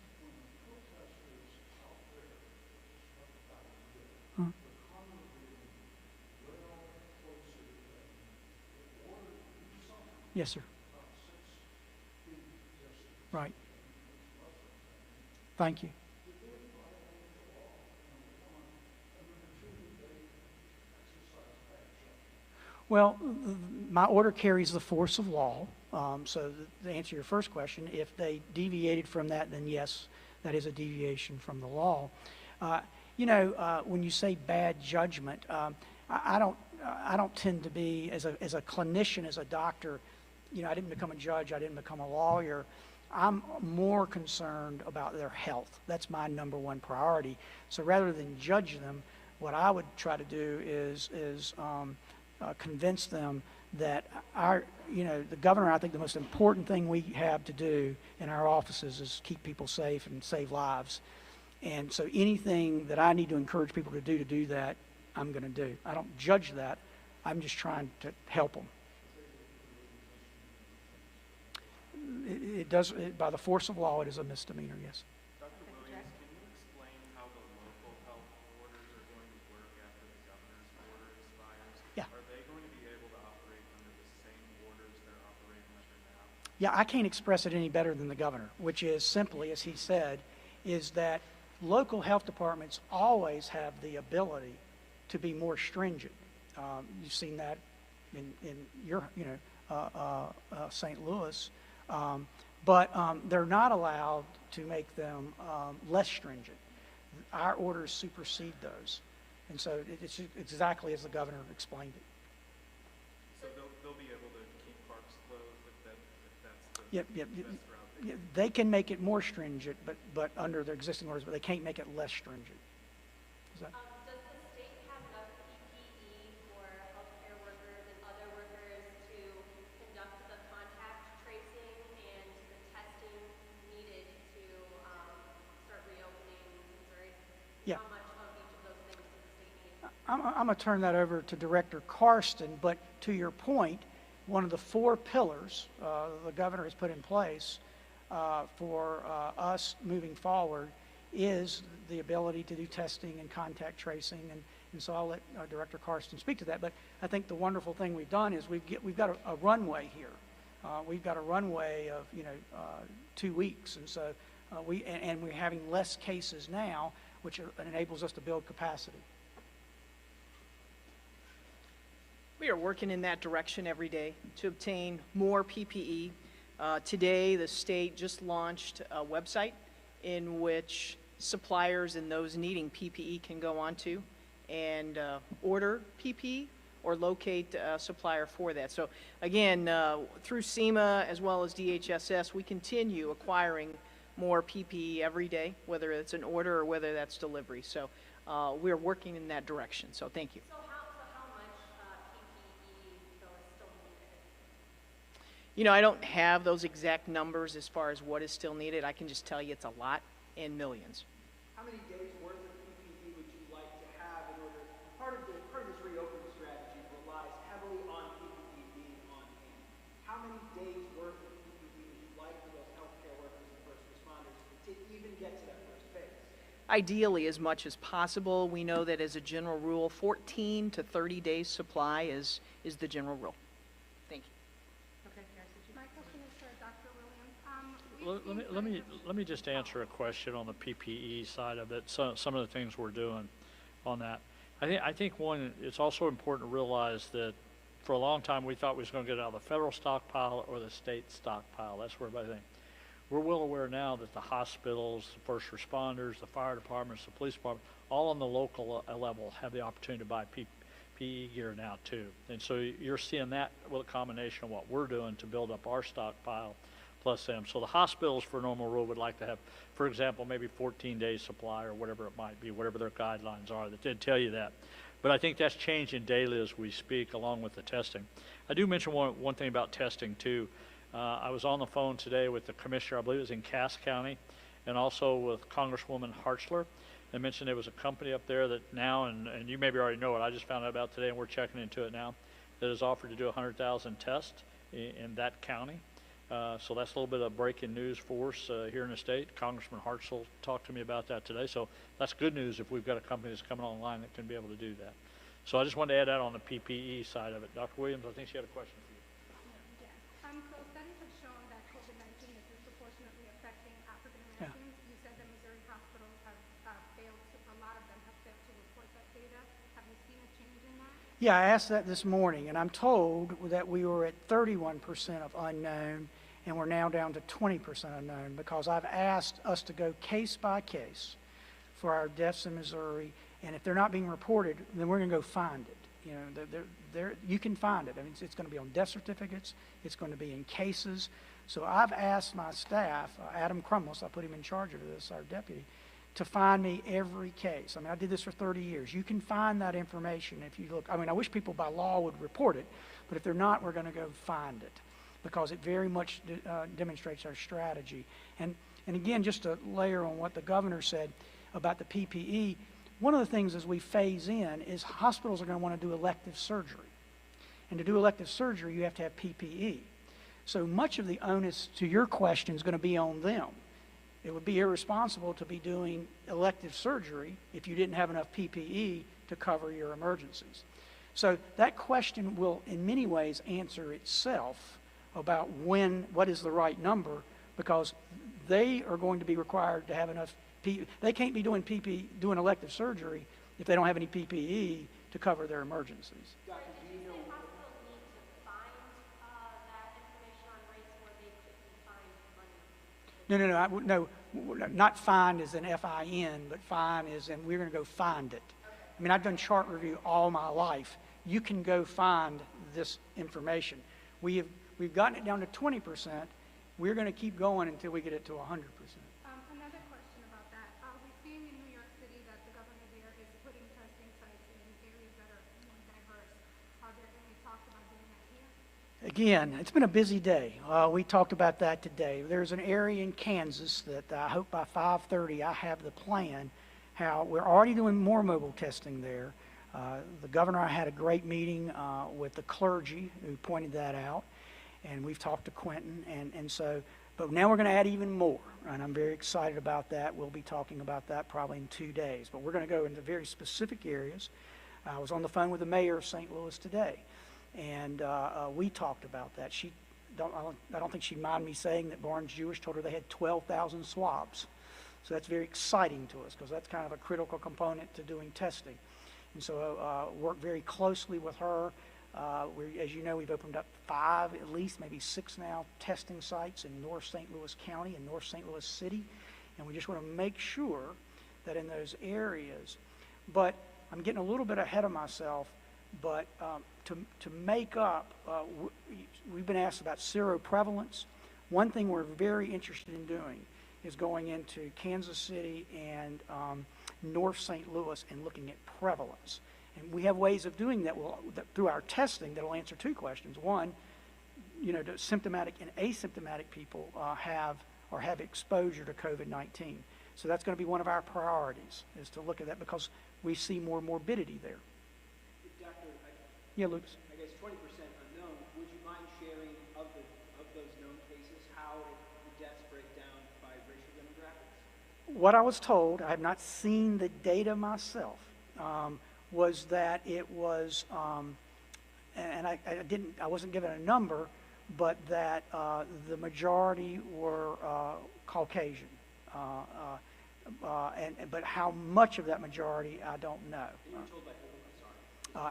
Huh? Yes, sir. Right. Thank you. Well, my order carries the force of law. So to answer your first question, if they deviated from that, then yes, that is a deviation from the law. You know, when you say bad judgment, I don't tend to be, as a clinician, as a doctor, you know, I didn't become a judge, I didn't become a lawyer. I'm more concerned about their health. That's my number one priority. So rather than judge them, what I would try to do is convince them that the governor, I think the most important thing we have to do in our offices is keep people safe and save lives. And so anything that I need to encourage people to do that, I'm going to do. I don't judge that. I'm just trying to help them. It does, by the force of law, it is a misdemeanor, yes. Dr. Williams, can you explain how the local health orders are going to work after the governor's order expires? Yeah. Are they going to be able to operate under the same orders they're operating under now? Yeah, I can't express it any better than the governor, which is simply, as he said, is that local health departments always have the ability to be more stringent. You've seen that in your, St. Louis. But they're not allowed to make them less stringent. Our orders supersede those. And so it's exactly as the governor explained it. So they'll be able to keep parks closed if that's the best route? They can make it more stringent, but under their existing orders, but they can't make it less stringent. Is that? Does the state have enough PPE for healthcare workers and other workers to conduct the contact tracing and the testing needed to start reopening Missouri? Yeah. How much of each of those things does the state need? I'm going to turn that over to Director Karsten, but to your point, one of the 4 pillars the governor has put in place for us moving forward is the ability to do testing and contact tracing, and so I'll let Director Karsten speak to that. But I think the wonderful thing we've done is we've got a runway here. We've got a runway of 2 weeks, and so we're having less cases now, which enables us to build capacity. We are working in that direction every day to obtain more PPE. Today, the state just launched a website in which suppliers and those needing PPE can go onto and order PPE or locate a supplier for that. So again, through SEMA as well as DHSS, we continue acquiring more PPE every day, whether it's an order or whether that's delivery. So we're working in that direction. So thank you. So how much PPE though is still needed? You know, I don't have those exact numbers as far as what is still needed. I can just tell you it's a lot and millions. How many days worth of PPE would you like to have in order? Part of this reopening strategy relies heavily on PPE being on hand. How many days worth of PPE would you like for those healthcare workers and first responders to even get to that first phase? Ideally, as much as possible. We know that as a general rule, 14 to 30 days supply is the general rule. Thank you. My question is for Dr. Williams. let me just answer a question on the PPE side of it. Some of the things we're doing on that. I think one, it's also important to realize that for a long time we thought we was going to get it out of the federal stockpile or the state stockpile. That's where everybody thinks. We're well aware now that the hospitals, the first responders, the fire departments, the police department, all on the local level have the opportunity to buy PPE gear now too. And so you're seeing that with a combination of what we're doing to build up our stockpile plus them. So the hospitals for normal rule would like to have, for example, maybe 14 days supply or whatever it might be, whatever their guidelines are that did tell you that. But I think that's changing daily as we speak along with the testing. I do mention one thing about testing too. I was on the phone today with the commissioner, I believe it was in Cass County, and also with Congresswoman Hartzler. They mentioned there was a company up there that now, and you maybe already know it, I just found out about today and we're checking into it now, that has offered to do 100,000 tests in that county. So that's a little bit of breaking news for us here in the state. Congressman Hartzler talked to me about that today. So that's good news if we've got a company that's coming online that can be able to do that. So I just wanted to add that on the PPE side of it. Dr. Williams, I think she had a question for you. Yes. So studies have shown that COVID-19 is disproportionately affecting African Americans. Yeah. You said that Missouri hospitals have failed to, a lot of them have failed to report that data. Have you seen a change in that? Yeah, I asked that this morning, and I'm told that we were at 31% of unknown, and we're now down to 20% unknown, because I've asked us to go case by case for our deaths in Missouri, and if they're not being reported, then we're going to go find it. You know, you can find it. I mean, it's going to be on death certificates. It's going to be in cases. So I've asked my staff, Adam Crumless, I put him in charge of this, our deputy, to find me every case. I mean, I did this for 30 years. You can find that information if you look. I mean, I wish people by law would report it, but if they're not, we're going to go find it, because it very much demonstrates our strategy. And again, just to layer on what the governor said about the PPE, one of the things as we phase in is hospitals are going to want to do elective surgery. And to do elective surgery, you have to have PPE. So much of the onus to your question is going to be on them. It would be irresponsible to be doing elective surgery if you didn't have enough PPE to cover your emergencies. So that question will in many ways answer itself about what is the right number, because they are going to be required to have enough PPE. They can't be doing elective surgery if they don't have any PPE to cover their emergencies. Dr. Do you know hospitals need to find that information on race, or they could be fined money? No, not find as in F-I-N, but find as in we're going to go find it. I mean, I've done chart review all my life. You can go find this information. We've gotten it down to 20%. We're going to keep going until we get it to 100%. Another question about that. We're seeing in New York City that the governor there is putting testing sites in areas that are more diverse. Are there any talks about doing that here? Again, it's been a busy day. We talked about that today. There's an area in Kansas that I hope by 5:30 I have the plan how we're already doing more mobile testing there. The governor, I had a great meeting with the clergy who pointed that out, and we've talked to Quentin, and so, but now we're going to add even more, and I'm very excited about that. We'll be talking about that probably in 2 days, but we're going to go into very specific areas. I was on the phone with the mayor of St. Louis today, and we talked about that. I don't think she'd mind me saying that Barnes Jewish told her they had 12,000 swabs. So that's very exciting to us, because that's kind of a critical component to doing testing. And so work very closely with her. As you know, we've opened up 5, at least maybe 6 now, testing sites in North St. Louis County and North St. Louis City. And we just want to make sure that in those areas, but I'm getting a little bit ahead of myself, but to make up, we've been asked about seroprevalence. One thing we're very interested in doing is going into Kansas City and North St. Louis and looking at prevalence. And we have ways of doing that, through our testing that will answer 2 questions. One, do symptomatic and asymptomatic people have exposure to COVID-19? So that's going to be one of our priorities, is to look at that, because we see more morbidity there. Doctor, Yeah, Lucas. I guess 20% unknown. Would you mind sharing of those known cases how the deaths break down by racial demographics? What I was told, I have not seen the data myself, was that it was, and I wasn't given a number, but that the majority were Caucasian. But how much of that majority, I don't know.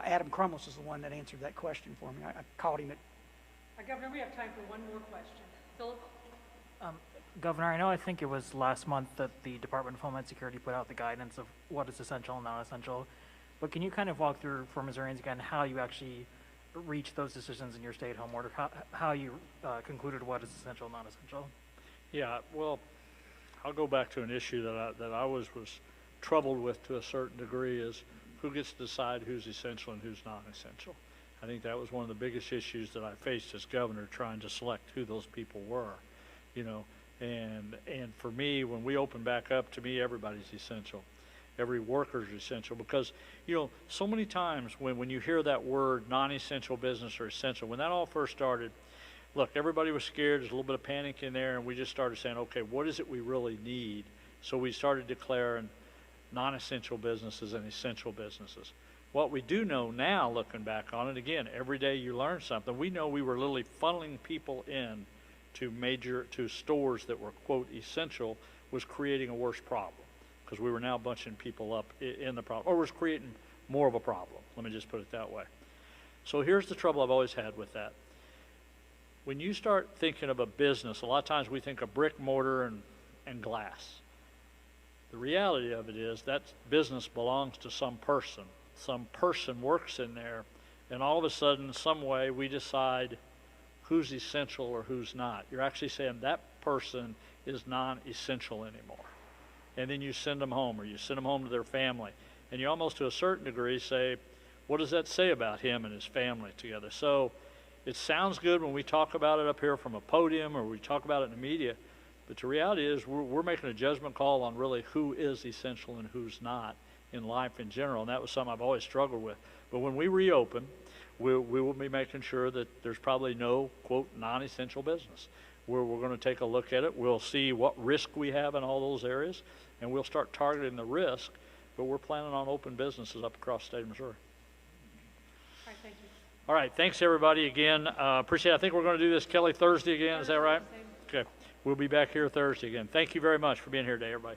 Adam Crumlis is the one that answered that question for me. I called him at. Governor, we have time for one more question. Philip? Governor, I think it was last month that the Department of Homeland Security put out the guidance of what is essential and non-essential. But can you kind of walk through for Missourians again how you actually reached those decisions in your stay-at-home order, how you concluded what is essential and non-essential? Yeah, well, I'll go back to an issue that I was troubled with to a certain degree is who gets to decide who's essential and who's non-essential. I think that was one of the biggest issues that I faced as governor, trying to select who those people were, and for me, when we open back up, to me, everybody's essential. Every worker is essential because, so many times when you hear that word non-essential business or essential, when that all first started, look, everybody was scared. There's a little bit of panic in there, and we just started saying, okay, what is it we really need? So we started declaring non-essential businesses and essential businesses. What we do know now, looking back on it, again, every day you learn something. We know we were literally funneling people in to stores that were, quote, essential, was creating a worse problem because we were now bunching people up in the problem, or was creating more of a problem. Let me just put it that way. So here's the trouble I've always had with that. When you start thinking of a business, a lot of times we think of brick, mortar, and glass. The reality of it is that business belongs to some person. Some person works in there, and all of a sudden, some way, we decide who's essential or who's not. You're actually saying that person is non-essential anymore. And then you send them home, or you send them home to their family. And you almost, to a certain degree, say, what does that say about him and his family together? So it sounds good when we talk about it up here from a podium or we talk about it in the media, but the reality is we're making a judgment call on really who is essential and who's not in life in general, and that was something I've always struggled with. But when we reopen, we will be making sure that there's probably no, quote, non-essential business. We're going to take a look at it. We'll see what risk we have in all those areas, and we'll start targeting the risk, but we're planning on open businesses up across the state of Missouri. All right, thank you. All right, thanks everybody again. Appreciate it. I think we're going to do this, Kelly, Thursday again. Is that right? Okay. We'll be back here Thursday again. Thank you very much for being here today, everybody.